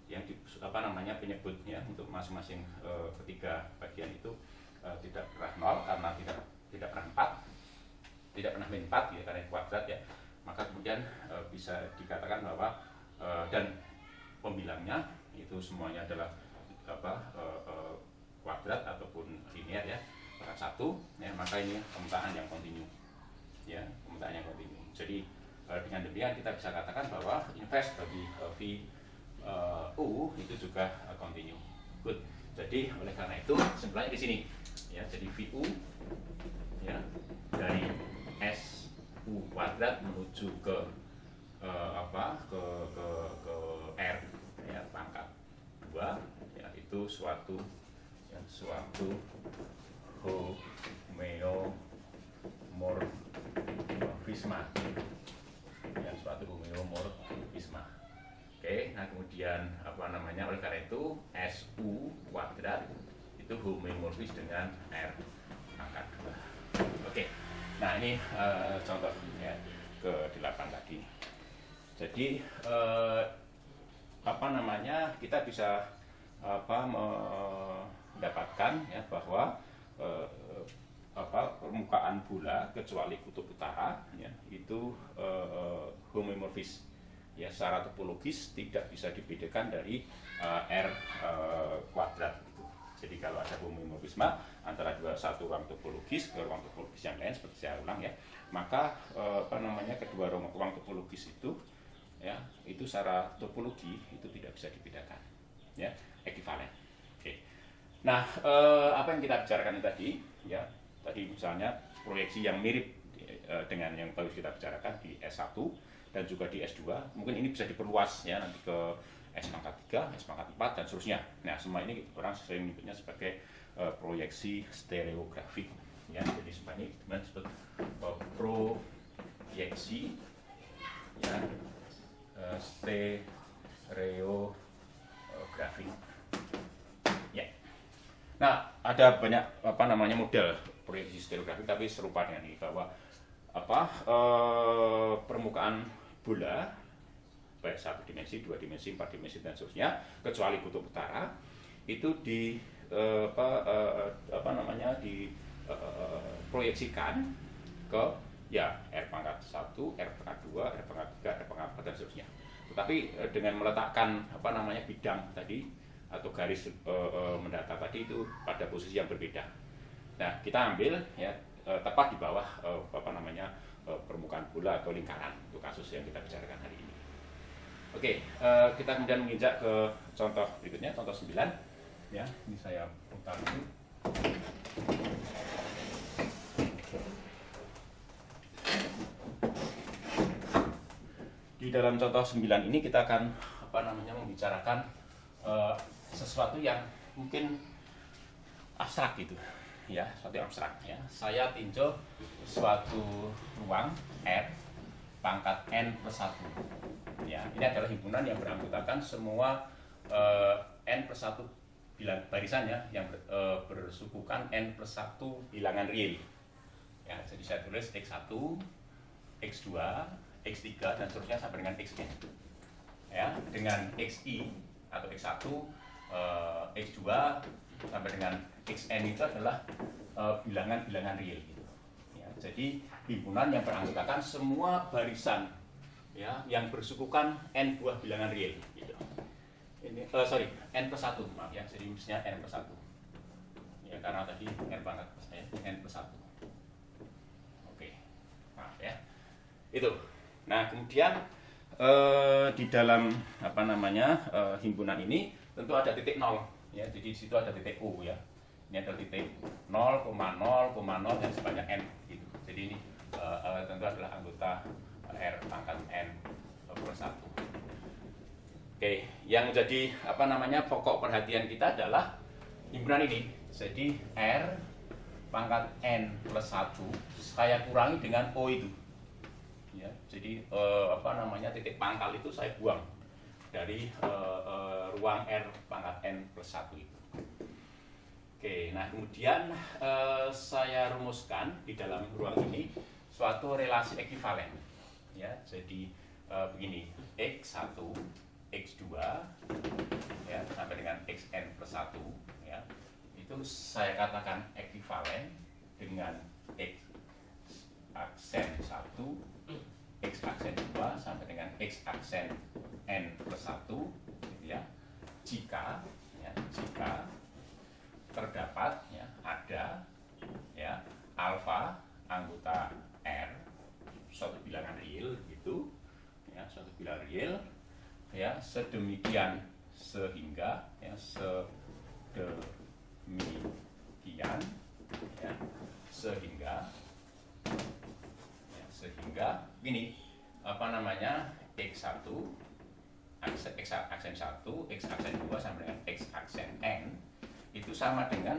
yang apa namanya penyebutnya untuk masing-masing ketiga bagian itu tidak pernah 0 karena tidak pernah 4, tidak pernah min 4 ya, karena kuadrat ya. Maka kemudian bisa dikatakan bahwa dan pembilangnya itu semuanya adalah apa kuadrat ataupun linear ya, pangkat 1 ya, maka ini pemetaan yang kontinu ya, pemetaan yang kontinu. Jadi dengan demikian kita bisa katakan bahwa inverse bagi V U itu juga kontinu. Good. Jadi oleh karena itu kesimpulannya di sini ya, jadi VU ya dari S U kuadrat menuju ke ke R ya pangkat 2 ya, itu suatu homeomorfisme ya, suatu homeomorfisme. Oke, nah kemudian apa namanya oleh karena itu SU kuadrat itu homeomorfis dengan R pangkat 2. Oke, nah ini contoh ya ke-8 tadi. Jadi apa namanya kita bisa mendapatkan ya bahwa permukaan bola kecuali kutub utara ya itu homeomorfis ya, secara topologis tidak bisa dibedakan dari R kuadrat gitu. Jadi kalau ada homeomorfisme antara satu ruang topologis ke ruang topologis yang lain seperti saya ulang ya, maka kedua ruang topologis itu ya itu secara topologi itu tidak bisa dibedakan ya, ekivalen. Oke. Nah, apa yang kita bicarakan tadi ya, tadi misalnya proyeksi yang mirip dengan yang baru kita bicarakan di S1 dan juga di S2, mungkin ini bisa diperluas ya nanti ke S pangkat 3, S pangkat 4 dan seterusnya. Nah, semua ini orang sering menyebutnya sebagai proyeksi stereografik ya. Jadi semua ini disebut proyeksi ya stereografik. Ya. Nah, ada banyak model proyeksi stereografik tapi serupa dengan ini, bahwa permukaan bola baik 1 dimensi, 2 dimensi, 4 dimensi dan seterusnya, kecuali kutub utara itu diproyeksikan ke ya R pangkat 1, R pangkat 2, R pangkat 3, R pangkat 4 dan seterusnya. Tetapi dengan meletakkan bidang tadi atau garis mendata tadi itu pada posisi yang berbeda. Nah, kita ambil ya tepat di bawah permukaan bola atau lingkaran untuk kasus yang kita bicarakan hari ini. Oke, kita kemudian menginjak ke contoh berikutnya, contoh 9. Ya, ini saya putar dulu. Di dalam contoh 9 ini kita akan membicarakan sesuatu yang mungkin abstrak gitu. Ya, sesuatu yang abstrak ya. Saya tinjau suatu ruang R pangkat n plus 1. Ya, ini adalah himpunan yang beranggotakan semua n plus 1 barisan ya, yang bersukukan n plus 1 bilangan real. Ya, jadi saya tulis x1, x2, x3 dan seterusnya sampai dengan xn. Ya, dengan xi atau x1, x2 sampai dengan xn itu adalah bilangan-bilangan real gitu. Ya, jadi himpunan yang beranggotakan semua barisan ya yang bersukukan n buah bilangan real gitu. Ini n plus 1, maaf ya, jadi mestinya n plus 1. Ya, karena tadi n pangkat n plus 1. Oke, maaf ya. Itu. Nah, kemudian di dalam himpunan ini tentu ada titik 0 ya. Jadi di situ ada titik O ya. Ini ada titik 0,0,0 dan sebanyak n gitu. Jadi ini tentu adalah anggota R pangkat n plus 1. Oke, yang jadi pokok perhatian kita adalah himpunan ini. Jadi R pangkat n plus 1 saya kurangi dengan O itu. Ya, jadi titik pangkal itu saya buang dari ruang R pangkat n plus 1 itu. Oke, nah kemudian saya rumuskan di dalam ruang ini suatu relasi ekivalen. Ya, jadi begini, x1, x2 ya, sampai dengan xn plus 1 ya, itu saya katakan ekivalen dengan x aksen 1, x aksen 2 sampai dengan x aksen n plus 1 gitu ya. Jika terdapat ya, ada ya alfa anggota R suatu bilangan real gitu ya, suatu bilangan real ya, sedemikian sehingga ya, sehingga gini x1 x aksen 1, x aksen 2 sampai dengan x aksen n itu sama dengan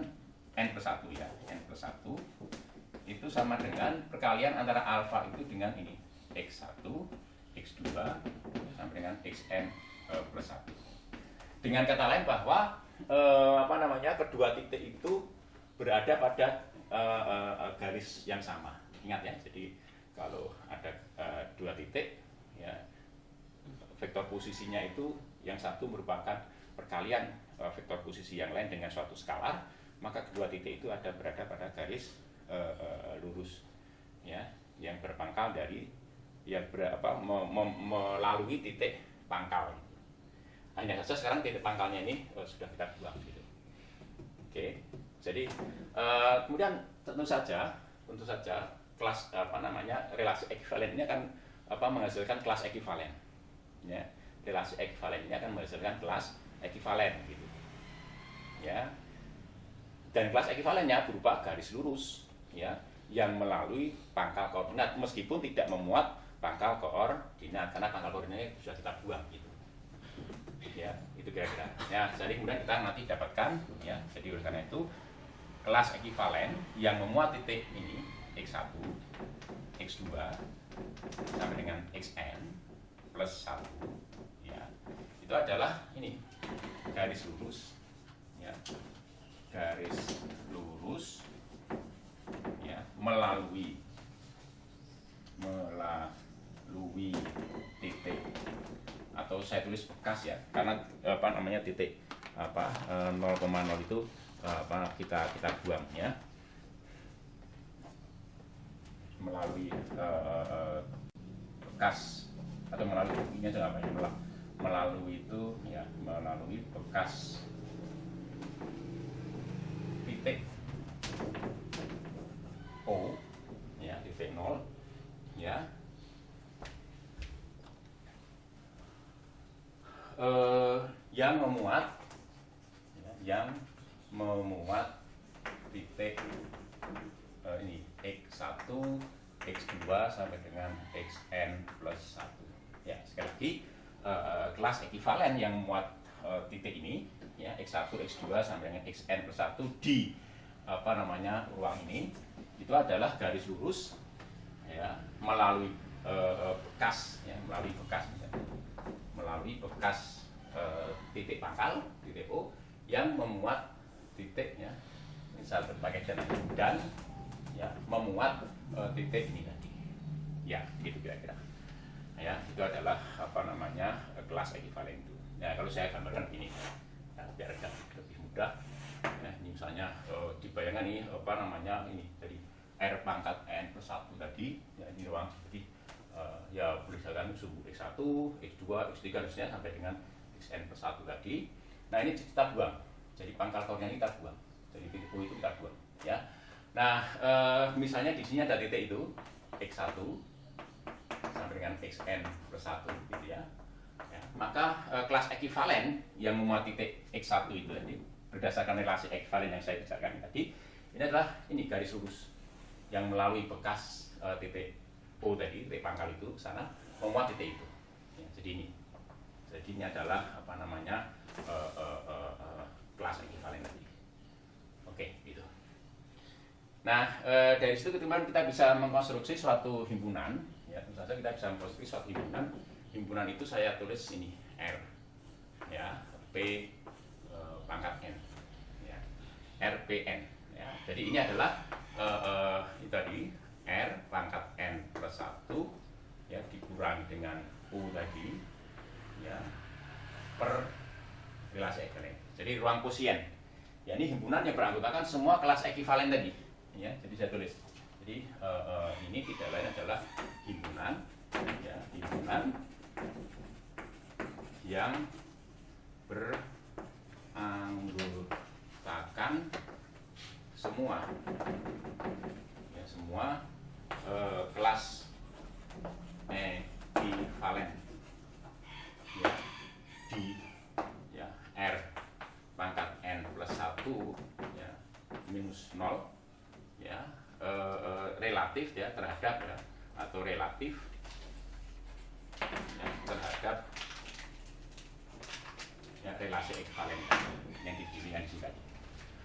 n plus 1 ya. N plus 1 itu sama dengan perkalian antara alfa itu dengan ini x1, x2 sampai dengan xn plus 1. Dengan kata lain bahwa kedua titik itu berada pada garis yang sama. Ingat ya, jadi kalau ada dua titik ya, vektor posisinya itu yang satu merupakan perkalian vektor posisi yang lain dengan suatu skalar, maka kedua titik itu berada pada garis lurus ya, yang berpangkal dari melalui titik pangkal. Hanya saja sekarang titik pangkalnya ini sudah kita buang gitu. Oke, jadi kemudian tentu saja kelas relasi ekivalen ini akan menghasilkan kelas ekivalen. Ya, relasi ekivalen ini akan menghasilkan kelas ekivalen gitu. Ya. Dan kelas ekivalennya berupa garis lurus ya, yang melalui pangkal koordinat meskipun tidak memuat pangkal koordinat karena pangkal koordinatnya sudah kita buang gitu. Ya, itu kira-kira. Ya, jadi kemudian kita nanti dapatkan ya. Jadi oleh karena itu kelas ekivalen yang memuat titik ini x1, x2 sampai dengan xn plus 1 ya. Itu adalah ini garis lurus ya. Garis lurus ya, melalui titik bekas ya, karena titik 0,0 itu kita buang ya melalui bekas atau melalui ini aja melalui itu ya, melalui bekas titik O ya, titik 0 ya, yang memuat titik ini x1, x2 sampai dengan xn plus 1 ya. Sekali lagi, kelas ekivalen yang memuat titik ini ya, x1, x2 sampai dengan xn plus 1 di ruang ini, itu adalah garis lurus ya, melalui bekas ya, melalui bekas titik pangkal, titik O, yang memuat titik ya, misal berbagai dan ya, memuat titik ini tadi ya, gitu kira-kira ya. Itu adalah kelas ekivalen itu ya. Kalau saya gambarkan ini ya, biar lebih mudah ya, ini misalnya dibayangkan ini ini jadi R pangkat N plus 1 tadi ya, ini ruang jadi ya boleh misalkan suhu X1, X2, X3 harusnya sampai dengan Xn plus 1 tadi. Nah ini kita buang, jadi pangkal koordinat kita buang, jadi titik O itu kita buang ya. Nah misalnya di sini ada titik itu X1 sampai dengan Xn plus 1 gitu ya, maka kelas ekivalen yang memuat titik X1 itu tadi berdasarkan relasi ekivalen yang saya bicarakan tadi, ini adalah garis lurus yang melalui bekas titik O tadi, titik pangkal itu sana memuat titik itu ya, jadi ini adalah kelas ekivalen tadi. Oke, gitu. Nah dari situ kemudian kita bisa mengkonstruksi suatu himpunan ya, tentu saja kita bisa mengkonstruksi suatu himpunan itu saya tulis ini R ya, P pangkat N ya, RPN ya. Jadi ini adalah itu tadi R pangkat N plus 1 ya, dikurangi dengan U tadi ya, per relasi ekivalen. Jadi ruang Quotient ya, ini himpunan yang beranggotakan semua kelas ekivalen tadi ya. Jadi saya tulis, jadi ini tidak lain adalah himpunan ya, himpunan yang beranggotakan semua ya, semua kelas ekivalen ya, di ya, R pangkat N plus 1 ya, minus 0 ya, relatif ya terhadap ya, atau relatif ya, terhadap ya, relasi ekivalen yang dipilihkan di sini tadi.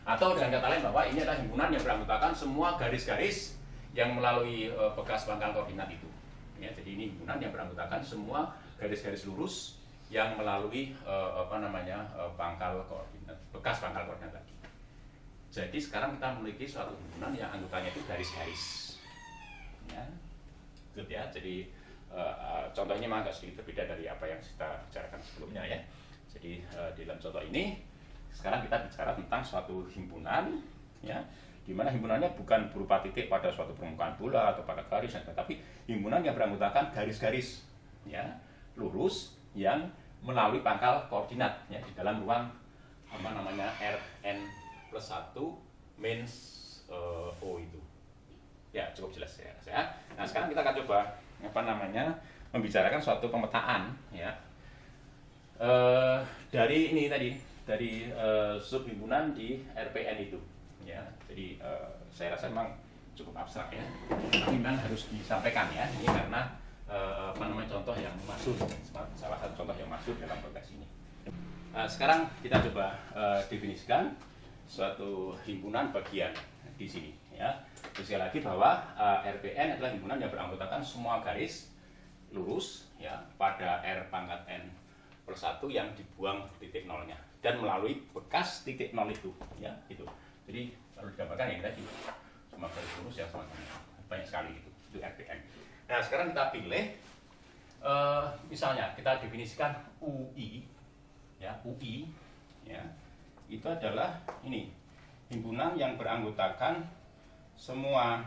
Atau dengan kata lain bahwa ini adalah himpunan yang beranggotakan semua garis-garis yang melalui bekas pangkal koordinat itu ya. Jadi ini himpunan yang beranggotakan semua garis-garis lurus yang melalui pangkal koordinat, bekas pangkal koordinat tadi. Jadi sekarang kita memiliki suatu himpunan yang anggotanya itu garis-garis ya. Good ya. Jadi contohnya memang agak sedikit berbeda dari apa yang kita bicarakan sebelumnya ya. Jadi di dalam contoh ini sekarang kita bicara tentang suatu himpunan ya, di mana himpunannya bukan berupa titik pada suatu permukaan bola atau pada garis, tetapi himpunan yang beranggotakan garis-garis ya, lurus yang melalui pangkal koordinat ya, di dalam ruang Rn plus 1 min O itu ya, cukup jelas ya. Nah sekarang kita akan coba membicarakan suatu pemetaan ya, dari ini tadi, dari subhimpunan di RPN itu ya. Jadi saya rasa memang cukup abstrak ya, tapi memang harus disampaikan ya, ini karena contoh yang maksud, salah satu contoh yang maksud dalam konteks ini. Sekarang kita coba definisikan suatu himpunan bagian di sini ya. Sekali lagi bahwa RPN adalah himpunan yang beranggotakan semua garis lurus ya pada R pangkat N plus 1 yang dibuang titik nolnya dan melalui bekas titik nol itu ya, itu. Jadi kalau digambarkan yang tadi semua garis lurus yang sama-sama banyak sekali itu RPN. Nah sekarang kita pilih misalnya kita definisikan UI ya UI, ya itu adalah ini himpunan yang beranggotakan semua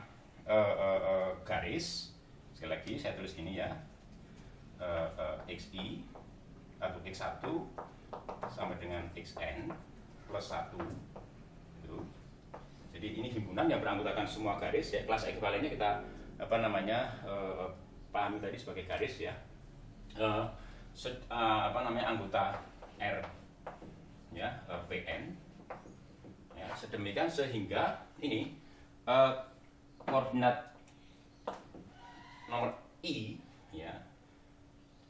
garis. Sekali lagi saya tulis ini ya, XI atau X1 sampai dengan XN plus 1 gitu. Jadi ini himpunan yang beranggotakan semua garis ya. Kelas ekuivalennya kita pahami tadi sebagai garis ya. Anggota R ya, PN ya, sedemikian sehingga ini koordinat nomor I ya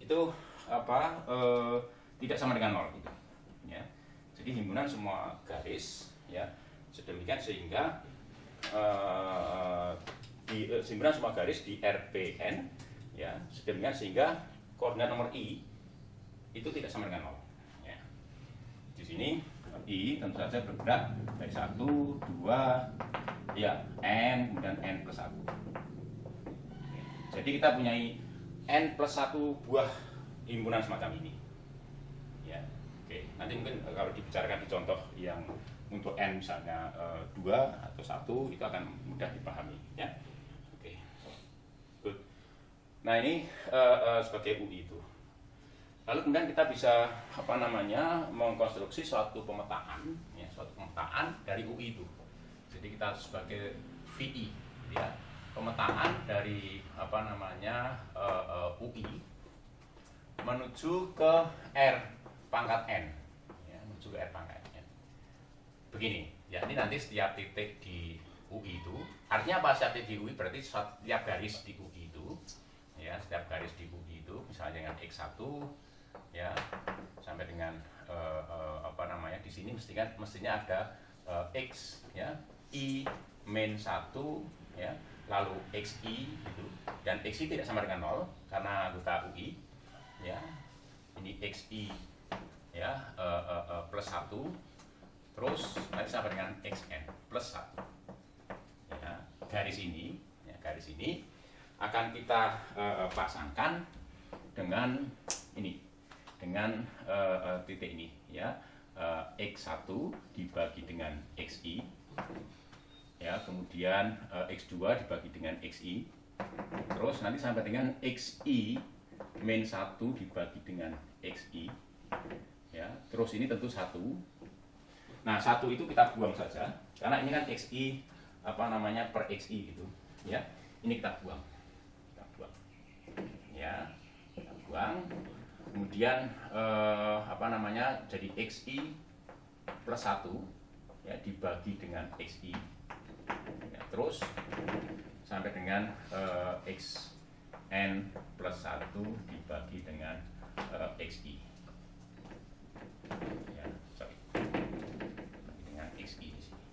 itu tidak sama dengan 0 gitu ya. Jadi himpunan semua garis ya, sedemikian sehingga himpunan semua garis di RPN ya, sedemikian sehingga koordinat nomor I itu tidak sama dengan 0 ya. Di sini I tentu saja bergerak dari 1, 2 ya, N, kemudian N plus 1. Jadi kita punya N plus 1 buah himpunan semacam ini ya. Oke, nanti mungkin kalau dibicarakan di contoh yang untuk N misalnya 2 atau 1 itu akan mudah dipahami ya. Oke, good. Nah ini sebagai UI itu. Lalu kemudian kita bisa mengkonstruksi suatu pemetaan ya, suatu pemetaan dari UI itu. Jadi kita sebagai VI ya, pemetaan dari UI menuju ke R pangkat N ya, menuju ke R pangkat N. Begini ya, ini nanti setiap titik di UI itu artinya apa? Setiap titik di UI berarti setiap garis di UI itu ya, setiap garis di UI itu misalnya dengan X1 ya sampai dengan di sini mestinya ada X ya, I min 1 ya, lalu XI gitu, dan XI tidak sama dengan 0 karena anggota UI ya. Ini XI ya plus 1, terus nanti sampai dengan XN plus 1 ya. Garis ini akan kita pasangkan dengan ini, dengan titik ini ya, X1 dibagi dengan XI ya, kemudian X2 dibagi dengan XI, terus nanti sampai dengan XI min 1 dibagi dengan XI ya, terus ini tentu 1. Nah 1 itu kita buang saja karena ini kan XI per XI gitu ya, ini kita buang ya, kita buang. Kemudian jadi XI plus 1 ya dibagi dengan XI ya, terus sampai dengan XN plus 1 dibagi dengan XI ya, dibagi dengan XI di sini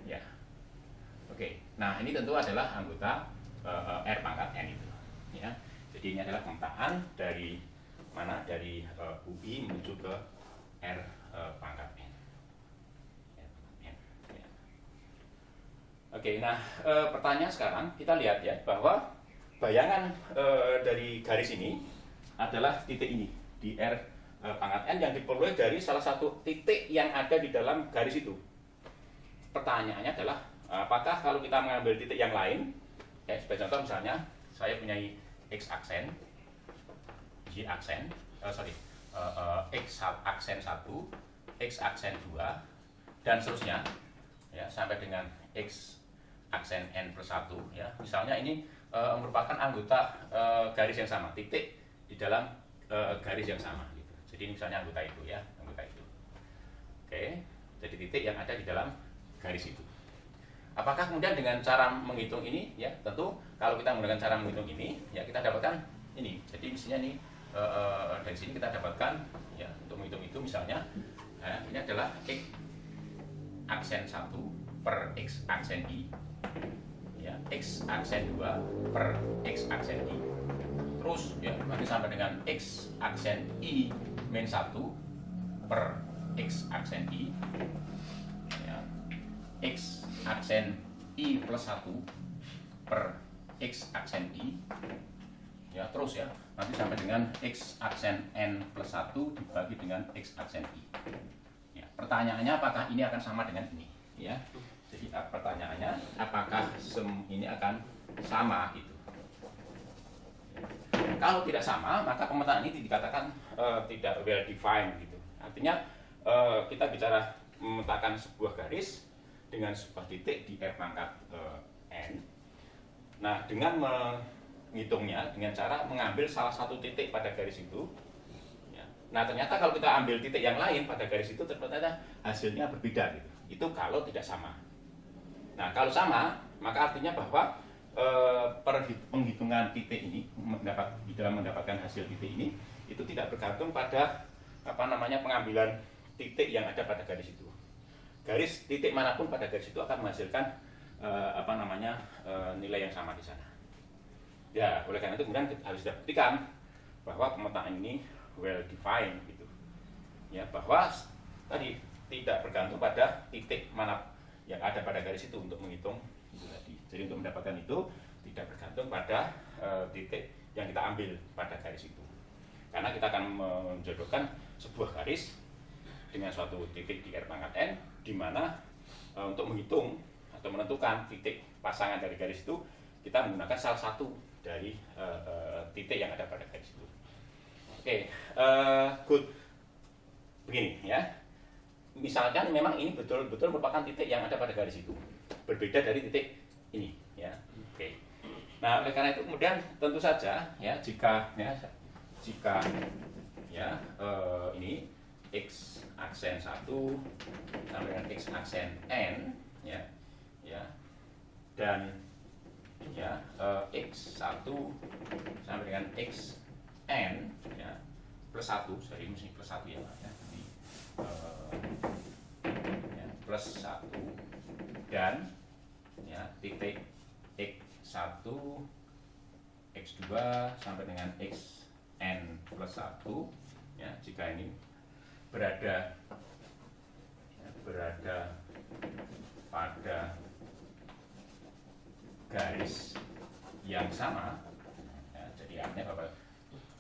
ya. Oke, nah ini tentu adalah anggota R pangkat N itu ya. Jadi ini adalah pemetaan dari mana, dari UI menuju ke R pangkat N. Ya. Oke, nah pertanyaan sekarang kita lihat ya bahwa bayangan dari garis ini adalah titik ini di R pangkat N yang diperoleh dari salah satu titik yang ada di dalam garis itu. Pertanyaannya adalah apakah kalau kita mengambil titik yang lain ya, sebagai contoh misalnya saya punya X aksen, Y aksen, X aksen 1, X aksen 2, dan seterusnya ya, sampai dengan X aksen N plus 1 ya. Misalnya ini merupakan anggota garis yang sama, titik di dalam garis yang sama gitu. Jadi ini misalnya anggota itu ya, anggota itu. Oke, jadi titik yang ada di dalam garis itu. Apakah kemudian dengan cara menghitung ini ya, tentu kalau kita menggunakan cara menghitung ini ya kita dapatkan ini. Jadi misalnya nih dari sini kita dapatkan ya, untuk menghitung itu misalnya ini adalah X aksen 1 per X aksen I ya, X aksen 2 per X aksen I, terus ya nanti sampai dengan X aksen I min 1 per X aksen I ya, X aksen I plus 1 per X aksen I ya terus ya, nanti sampai dengan x aksen n plus 1 dibagi dengan x aksen i. Ya, pertanyaannya apakah ini akan sama dengan ini ya. Jadi pertanyaannya apakah ini akan sama gitu. Kalau tidak sama, maka pemetaan ini dikatakan tidak well defined gitu. Artinya kita bicara memetakan sebuah garis dengan sebuah titik di R pangkat n. Nah, dengan menghitungnya dengan cara mengambil salah satu titik pada garis itu. Ya. Nah, ternyata kalau kita ambil titik yang lain pada garis itu, ternyata hasilnya berbeda gitu. Itu kalau tidak sama. Nah, kalau sama, maka artinya bahwa penghitungan titik ini di dalam mendapatkan hasil titik ini itu tidak bergantung pada pengambilan titik yang ada pada garis itu. Garis titik manapun pada garis itu akan menghasilkan nilai yang sama di sana. Ya, oleh karena itu kemudian harus dibuktikan bahwa pemetaan ini well defined gitu. Ya, bahwa tadi tidak bergantung pada titik mana yang ada pada garis itu untuk menghitung itu tadi. Jadi untuk mendapatkan itu tidak bergantung pada titik yang kita ambil pada garis itu. Karena kita akan menjodohkan sebuah garis dengan suatu titik di R pangkat n, di mana untuk menghitung atau menentukan titik pasangan dari garis itu kita menggunakan salah satu dari titik yang ada pada garis itu. Oke, good. Begini ya. Misalkan memang ini betul-betul merupakan titik yang ada pada garis itu, berbeda dari titik ini ya. Oke. Nah, oleh karena itu kemudian tentu saja ya jika ini x aksen 1 sampai dengan x aksen n ya dan x1 sampai dengan x n ya plus 1, sorry mesti plus 1 ya, plus 1 dan titik x1 x2 sampai dengan xn plus 1 ya, jika ini berada pada garis yang sama ya, jadi artinya bahwa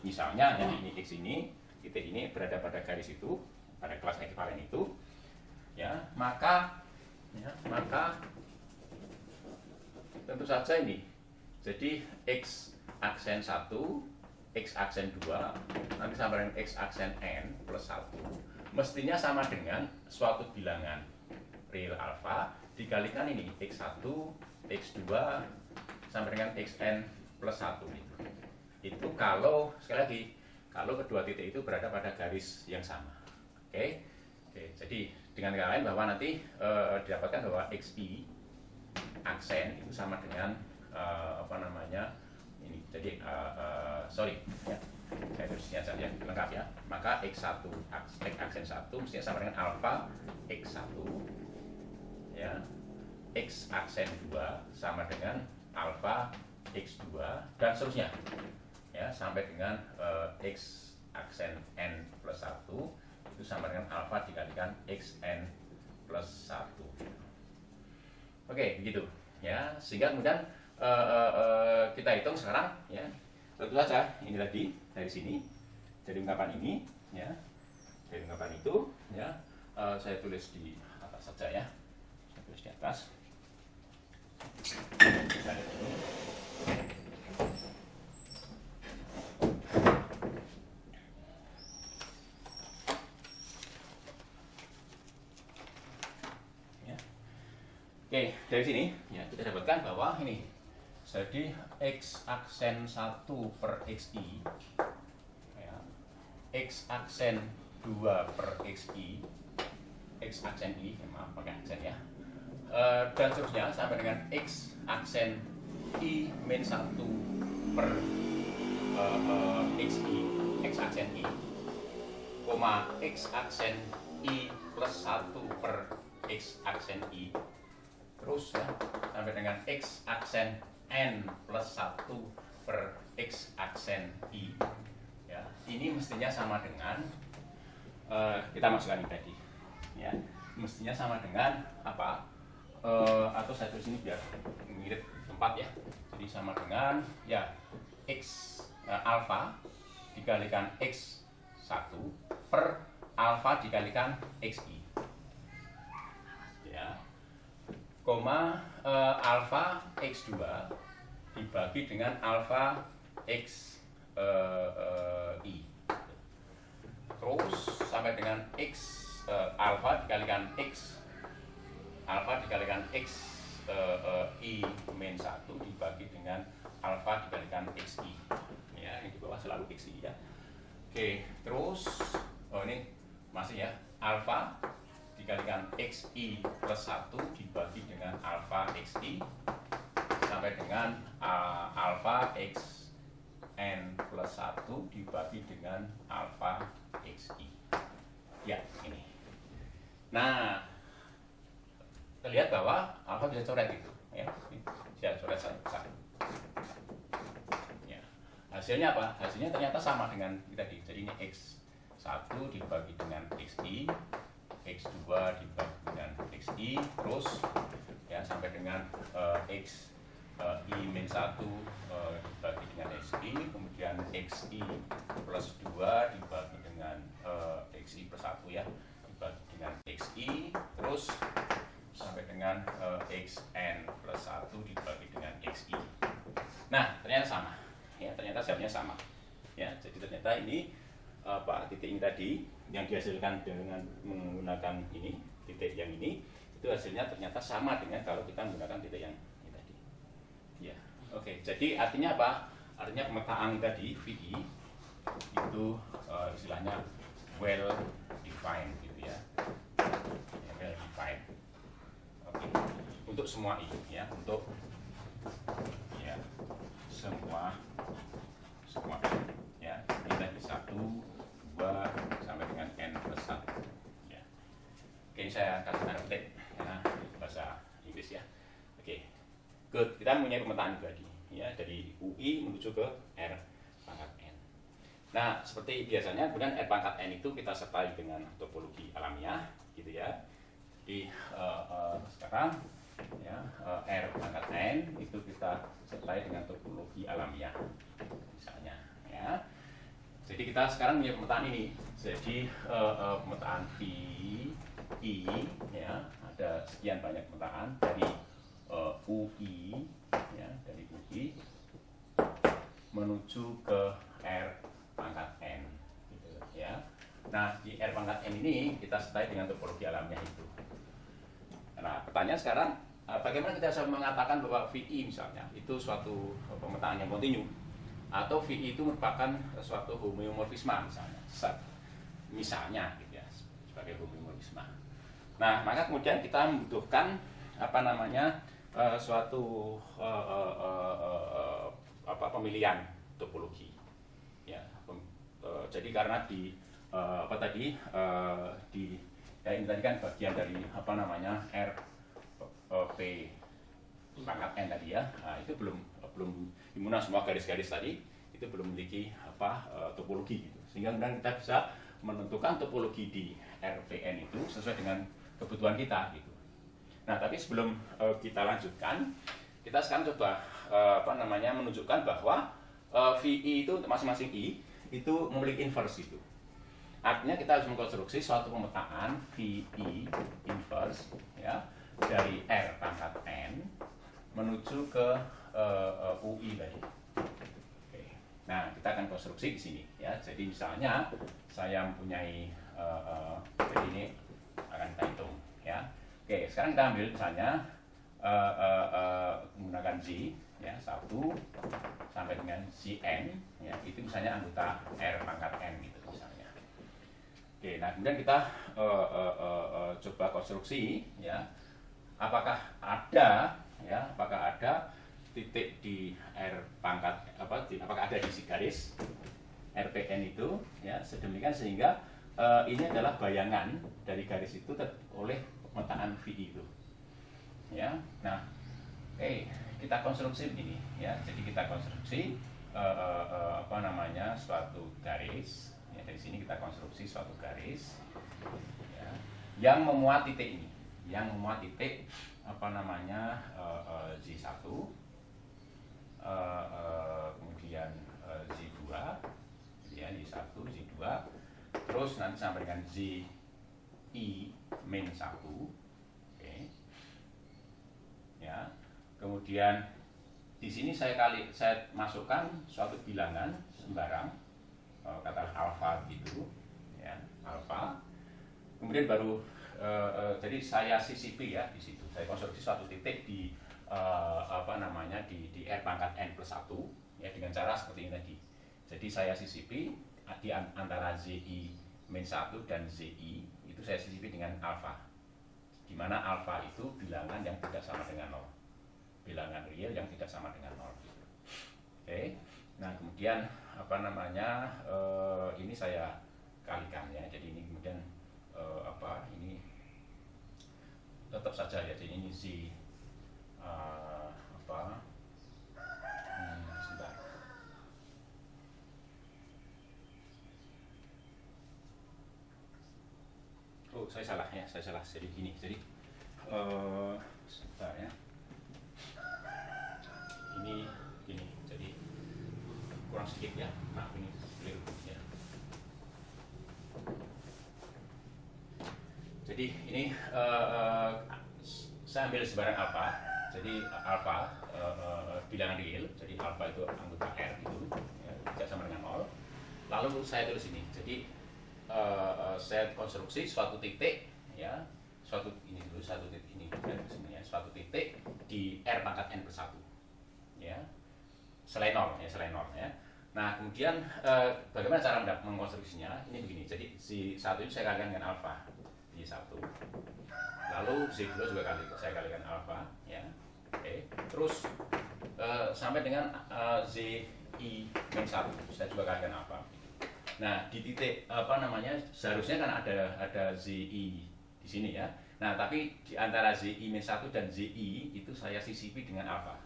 misalnya ini x ini titik ini berada pada garis itu, pada kelas ekivalen itu ya, maka tentu saja ini jadi x aksen 1 x aksen 2 nanti sampai dengan x aksen n plus 1 mestinya sama dengan suatu bilangan real alfa dikalikan ini x1 x2 sampai dengan xn plus 1 itu kalau sekali lagi kalau kedua titik itu berada pada garis yang sama. Oke. Jadi dengan kata lain bahwa nanti didapatkan bahwa xi aksen itu sama dengan ini. Jadi sorry ya. Saya tulisnya saja lengkap ya. Maka x1 x aksen 1 mestinya sama dengan alfa x1 ya. X aksen 2 sama dengan alfa x2 dan seterusnya. Ya, sampai dengan x aksen n plus 1 itu sama dengan alfa dikalikan xn plus 1. Oke, begitu ya, sehingga kemudian kita hitung sekarang ya, tentu saja ini tadi dari sini dari ungkapan ini ya, dari ungkapan itu ya, saya tulis di atas saja ya, saya tulis di atas. Oke, dari sini ya kita dapatkan bahwa ini jadi x aksen 1 per xi ya, x aksen 2 per xi, x aksen i, maaf pakai aksen ya, dan seterusnya sampai dengan x aksen i min 1 per xi, x aksen i, koma x aksen i plus 1 per x aksen i, terus ya sampai dengan x aksen n plus 1 per x aksen i ya, ini mestinya sama dengan kita masukkan ini tadi ya, mestinya sama dengan apa, atau saya tulis ini biar mirip tempat ya, jadi sama dengan ya x alfa dikalikan X1 per alfa dikalikan XI. Ya. Koma alfa X2 dibagi dengan alfa XI. Terus sampai dengan alfa dikalikan I min 1 dibagi dengan alfa dikalikan XI. Ya, yang di bawah selalu XI ya. Oke, terus ini masih ya, alfa dikalikan XI plus 1 dibagi dengan alfa XI sampai dengan alfa XN plus 1 dibagi dengan alfa XI. Ya, ini. Nah, terlihat bahwa alfa bisa coret gitu ya. Bisa coret satu. Ya. Hasilnya apa? Hasilnya ternyata sama dengan tadi. Jadi ini X1 dibagi dengan XI, X2 dibagi dengan XI, terus ya sampai dengan XI min 1 dibagi dengan XI, kemudian XI plus 2 dibagi dengan XI plus 1 ya, dibagi dengan XI, terus sampai dengan XN plus 1 dibagi dengan XI. Nah, ternyata sama. Ya, ternyata jawabnya sama. Ya, jadi ternyata ini titik ini tadi yang dihasilkan dengan menggunakan ini, titik yang ini, itu hasilnya ternyata sama dengan kalau kita menggunakan titik yang ini tadi. Ya, oke. Jadi artinya apa? Artinya pemetaan tadi VI itu istilahnya well defined gitu ya. Well defined. Oke. Untuk semua ini ya, untuk ya semua ya, ini tadi 1, 2 sampai dengan N plus 1 ya. Oke, ini saya kasih tanda petik karena bahasa Inggris ya. Oke, good. Kita mempunyai pemetaan tadi ya, dari UI menuju ke R pangkat N. Nah, seperti biasanya kemudian R pangkat N itu kita sertai dengan topologi alamiah gitu ya. Jadi sekarang ya, R pangkat N itu kita sertai dengan topologi alamiah misalnya ya. Jadi kita sekarang punya pemetaan ini. Jadi pemetaan VI ya, ada sekian banyak pemetaan dari UI ya, dari UI menuju ke R pangkat N gitu ya. Nah, di R pangkat N ini kita sertai dengan topologi alamiah itu. Nah, pertanyaan sekarang, bagaimana kita bisa mengatakan bahwa VI misalnya itu suatu pemetaan yang kontinu, atau VI itu merupakan suatu homeomorfisme misalnya gitu ya, sebagai homeomorfisme. Nah, maka kemudian kita membutuhkan apa namanya suatu pemilihan topologi ya. Jadi karena di ya ini tadi kan bagian dari apa namanya R P pangkat N tadi ya. Nah, itu belum dimana semua garis-garis tadi itu belum memiliki topologi gitu. Sehingga kemudian kita bisa menentukan topologi di RPN itu sesuai dengan kebutuhan kita gitu. Nah, tapi sebelum kita lanjutkan, kita sekarang coba menunjukkan bahwa VI itu untuk masing-masing I itu memiliki inverse itu. Artinya kita harus mengkonstruksi suatu pemetaan VI inverse ya, dari R pangkat N menuju ke UI tadi. Oke. Nah, kita akan konstruksi di sini ya. Jadi misalnya saya mempunyai jadi ini akan kita hitung ya. Oke, sekarang kita ambil misalnya menggunakan Z ya, 1 sampai dengan Cn ya, itu misalnya anggota R pangkat N gitu misalnya. Oke, nah kemudian kita coba konstruksi ya, apakah ada titik di R pangkat apakah ada di si garis RPN itu ya, sedemikian sehingga ini adalah bayangan dari garis itu oleh pemetaan VI itu ya. Nah, kita konstruksi begini ya. Jadi kita konstruksi suatu garis ya, dari sini kita konstruksi suatu garis ya, yang memuat titik ini, yang memuat titik Z1 kemudian Z2 Z2, ya, Z1, Z2, terus nanti sampai dengan ZI min 1, oke. Ya, kemudian di sini saya masukkan suatu bilangan sembarang, katakan alfa gitu, ya, alfa. Kemudian baru jadi saya sisipi ya di situ. Saya konstruksi suatu titik di di R pangkat n plus 1 ya dengan cara seperti ini tadi. Jadi saya sisipi di antara ZI min 1 dan ZI itu saya sisipi dengan alfa. Di mana alfa itu bilangan yang tidak sama dengan 0. Bilangan real yang tidak sama dengan 0. Oke. Nah, kemudian ini saya kalikan ya. Jadi ini kemudian ini tetap saja ya. Jadi ini sebentar. Oh, saya salah. Jadi gini. Jadi sebentar ya. Ini gini. Jadi kurang sedikit ya. Maaf ini keliru ya. Jadi ini saya ambil sebarang alfa. Jadi alfa bilangan real. Jadi alfa itu anggota R itu ya, tidak sama dengan 0. Lalu saya tulis ini. Jadi saya konstruksi suatu titik ya, suatu titik ini ya, suatu titik di R pangkat n plus 1 ya, selain 0 ya. Nah, kemudian bagaimana cara mengkonstruksinya? Ini begini. Jadi Z1 itu saya kalikan dengan alfa Z1. Lalu Z2 juga saya kalikan alfa ya. Oke. Terus sampai dengan ZI min 1 saya juga kalikan alfa. Nah, di titik seharusnya kan ada ZI di sini ya. Nah, tapi di antara ZI min 1 dan ZI itu saya sisipi dengan alfa.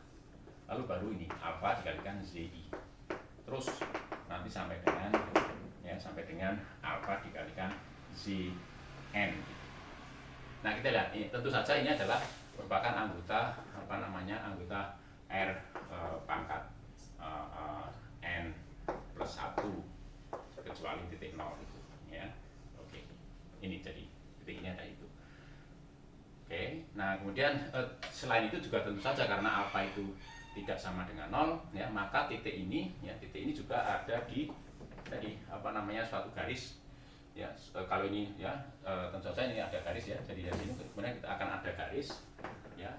Lalu baru ini alfa dikalikan ZI. Terus nanti sampai dengan alfa dikalikan Zn. Nah, kita lihat ini tentu saja ini adalah merupakan anggota anggota R pangkat n plus 1 kecuali titik 0 itu ya. Oke. Ini jadi titik ini ada itu. Oke. Nah, kemudian selain itu juga tentu saja karena alfa itu tidak sama dengan 0 ya, maka titik ini juga ada di suatu garis ya. Kalau ini ya tentu saja ini ada garis ya. Jadi dari sini kemudian kita akan ada garis ya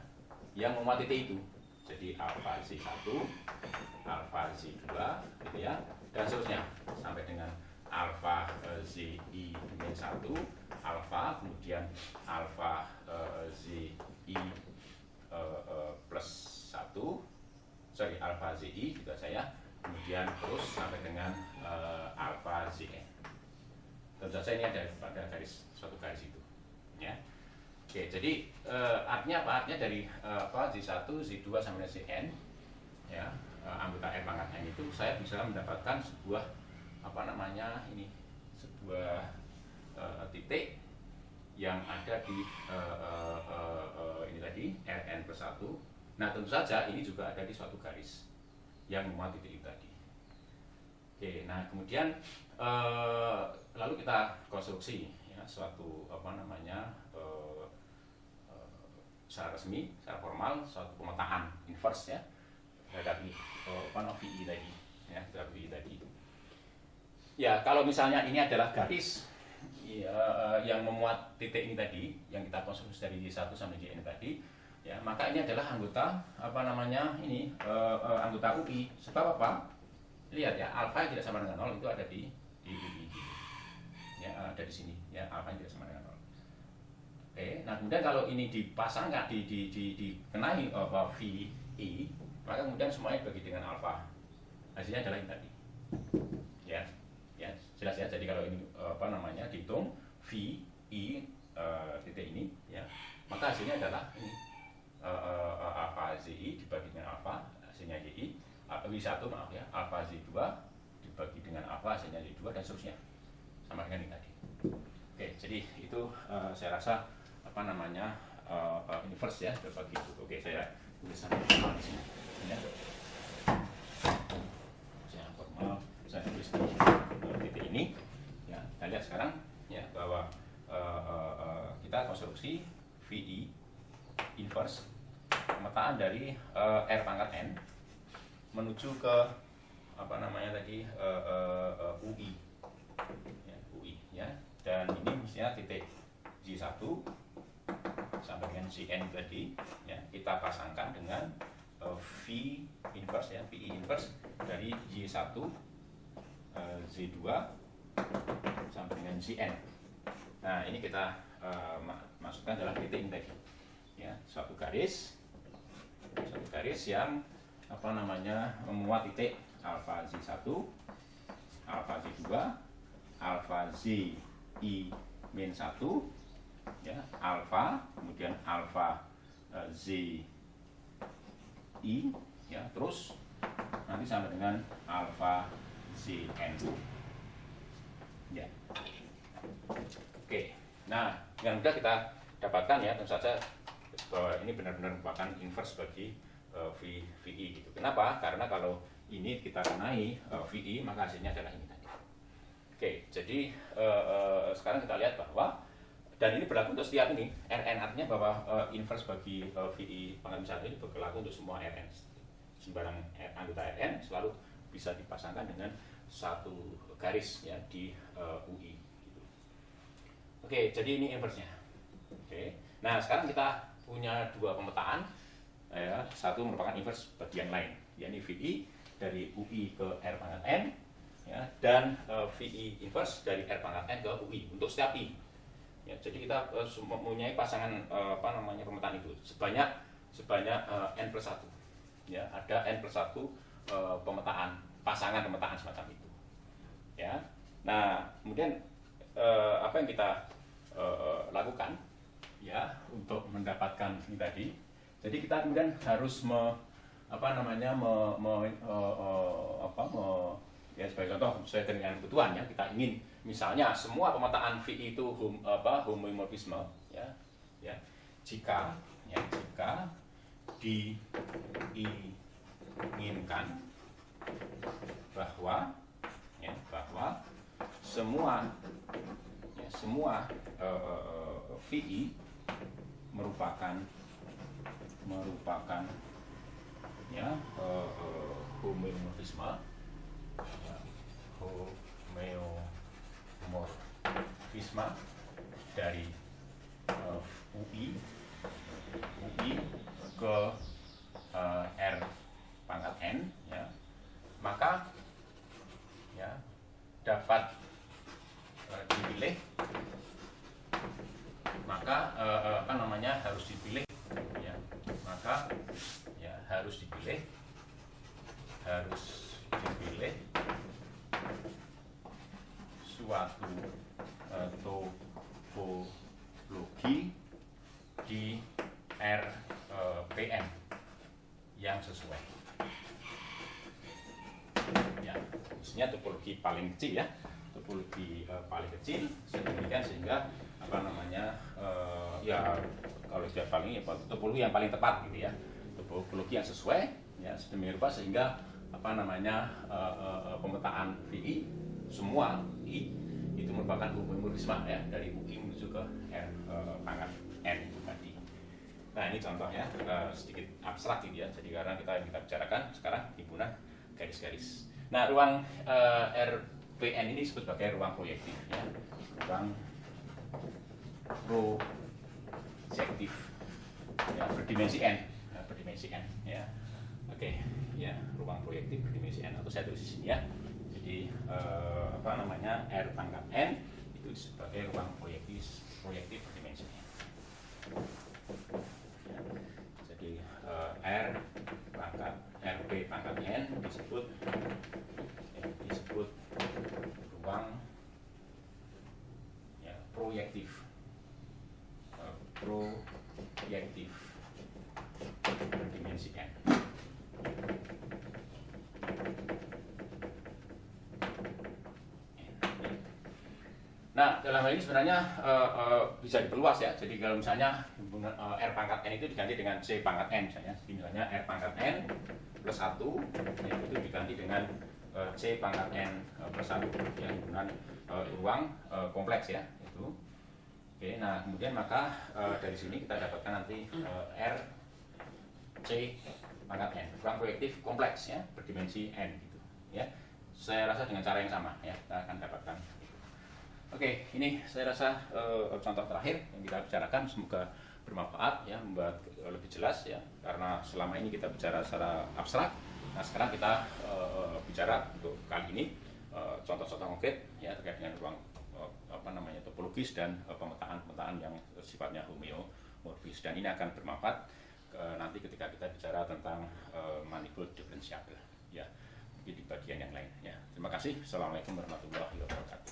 yang memuat titik itu. Jadi alfa Z1, alfa Z2 gitu ya, dan seterusnya sampai dengan alfa ZI min 1, alfa, kemudian alfa ZI plus 1, alfa ZI juga saya, kemudian terus sampai dengan alfa Zn. Tentu saja ini ada pada suatu garis itu ya. Oke, jadi artinya apa? Artinya dari Z1, Z2 sampai Zn ya, anggota R pangkat n itu saya bisa mendapatkan sebuah sebuah titik yang ada di ini tadi Rn plus 1. Nah, tentu saja ini juga ada di suatu garis yang memuat titik itu tadi. Oke, nah kemudian lalu kita konstruksi ya suatu secara resmi, secara formal, suatu pemetaan inverse ya terhadap VI tadi ya, terhadap VI tadi. Ya, kalau misalnya ini adalah garis yang memuat titik ini tadi, yang kita konstruksi dari Y1 sampai Jn tadi, ya, maka ini adalah anggota anggota UI. Sebab apa? Lihat ya, alfa yang tidak sama dengan 0 itu ada di UI. Ya, ada di sini ya, alfa yang tidak sama dengan 0. Oke, nah kemudian kalau ini dipasangkan dikenai VI, maka kemudian semuanya dibagi dengan alfa. Hasilnya adalah ini tadi. Ya, jelas ya. Jadi kalau ini dihitung VI titik ini ya, maka hasilnya adalah ini alfa ZI dibagi dengan alfa, hasilnya YI. W1 maaf ya, alfa Z2 dibagi dengan alfa, hasilnya Z2 dan seterusnya sama dengan ini tadi. Oke, jadi itu saya rasa inverse ya berbagi itu. Oke, saya tulis di sini ya. Saya formal saya tulis di titik ini. Ya, kita lihat sekarang ya bahwa kita konstruksi VI inverse pemetaan dari R pangkat N menuju ke apa namanya tadi UI ya, UI ya, dan ini mestinya titik J1 sampai dengan Cn tadi ya, kita pasangkan dengan V inverse ya, VI inverse dari J1 Z2 sampai dengan Cn. Nah, ini kita masukkan dalam titik ini tadi ya, satu garis yang apa namanya memuat titik alfa Z1, alfa Z2, alfa Zi min 1 ya, alfa, kemudian alfa Zi ya, terus nanti sampai dengan alfa Zn2 ya. Oke, nah yang mudah kita dapatkan ya, tentu saja bahwa ini benar-benar merupakan inverse bagi VI gitu. Kenapa? Karena kalau ini kita kenai VI, maka hasilnya adalah ini tadi. Oke, jadi sekarang kita lihat bahwa, dan ini berlaku untuk setiap ini Rn, artinya bahwa inverse bagi VI pangkat 1 ini berlaku untuk semua Rn. Sembarang anggota Rn selalu bisa dipasangkan dengan satu garis ya di UI gitu. Oke, jadi ini inverse-nya. Oke. Nah, sekarang kita punya dua pemetaan ya, satu merupakan inverse bagi yang lain, yakni VI dari UI ke R pangkat N ya, dan VI inverse dari R pangkat N ke UI untuk setiap I ya. Jadi kita mempunyai pasangan apa namanya pemetaan itu sebanyak N plus 1 ya, ada N plus 1 pemetaan, pasangan pemetaan semacam itu ya. Nah, kemudian apa yang kita lakukan ya untuk mendapatkan ini tadi. Jadi kita kemudian harus ya sebagai contoh sesuai dengan kebutuhan ya, kita ingin misalnya semua pemetaan VI itu homeomorfisme ya, jika diinginkan bahwa semua VI merupakan ya homeomorfisme ya, homeomorfisme dari UI ke R pangkat N ya, maka ya dapat dipilih, maka harus dipilih ya, maka ya harus dipilih suatu topologi di RPN yang sesuai ya, maksudnya topologi paling kecil ya, topologi paling kecil sedemikian sehingga apa namanya ya kalau sudah paling ya topologi yang paling tepat gitu ya, topologi yang sesuai ya sedemikian rupa sehingga apa namanya pemetaan VI semua I itu merupakan homeomorfisme ya dari UI menuju ke R pangkat N itu tadi. Nah, ini contoh ya, sedikit abstrak gitu ya. Jadi karena kita bicarakan sekarang himpunan garis-garis. Nah, ruang RPN ini disebut sebagai ruang proyektif ya. Ruang proyektif ya, berdimensi N ya. Oke, ya, ruang proyektif berdimensi N, atau saya tulis di sini ya. Jadi apa namanya R pangkat N itu sebagai ruang proyektif berdimensi N. Ya. Jadi RP pangkat N disebut ruang ya, proyektif berdimensi N. Nah, dalam hal ini sebenarnya bisa diperluas ya. Jadi kalau misalnya R pangkat N itu diganti dengan C pangkat N misalnya. Jadi misalnya R pangkat N plus 1 ya, itu diganti dengan C pangkat N plus 1 ya, himpunan ruang kompleks ya itu. Oke, nah kemudian maka dari sini kita dapatkan nanti R C pangkat N, ruang proyektif kompleks ya, berdimensi N gitu ya. Saya rasa dengan cara yang sama ya, kita akan dapatkan itu. Oke, ini saya rasa contoh terakhir yang kita bicarakan, semoga bermanfaat ya, membuat lebih jelas ya, karena selama ini kita bicara secara abstrak. Nah sekarang kita bicara untuk kali ini contoh-contoh konkret ya terkait dengan ruang topologis dan pemetaan yang sifatnya homeomorfis, dan ini akan bermanfaat nanti ketika kita bicara tentang manifold diferensiabel ya, mungkin di bagian yang lain ya. Terima kasih. Assalamualaikum warahmatullahi wabarakatuh.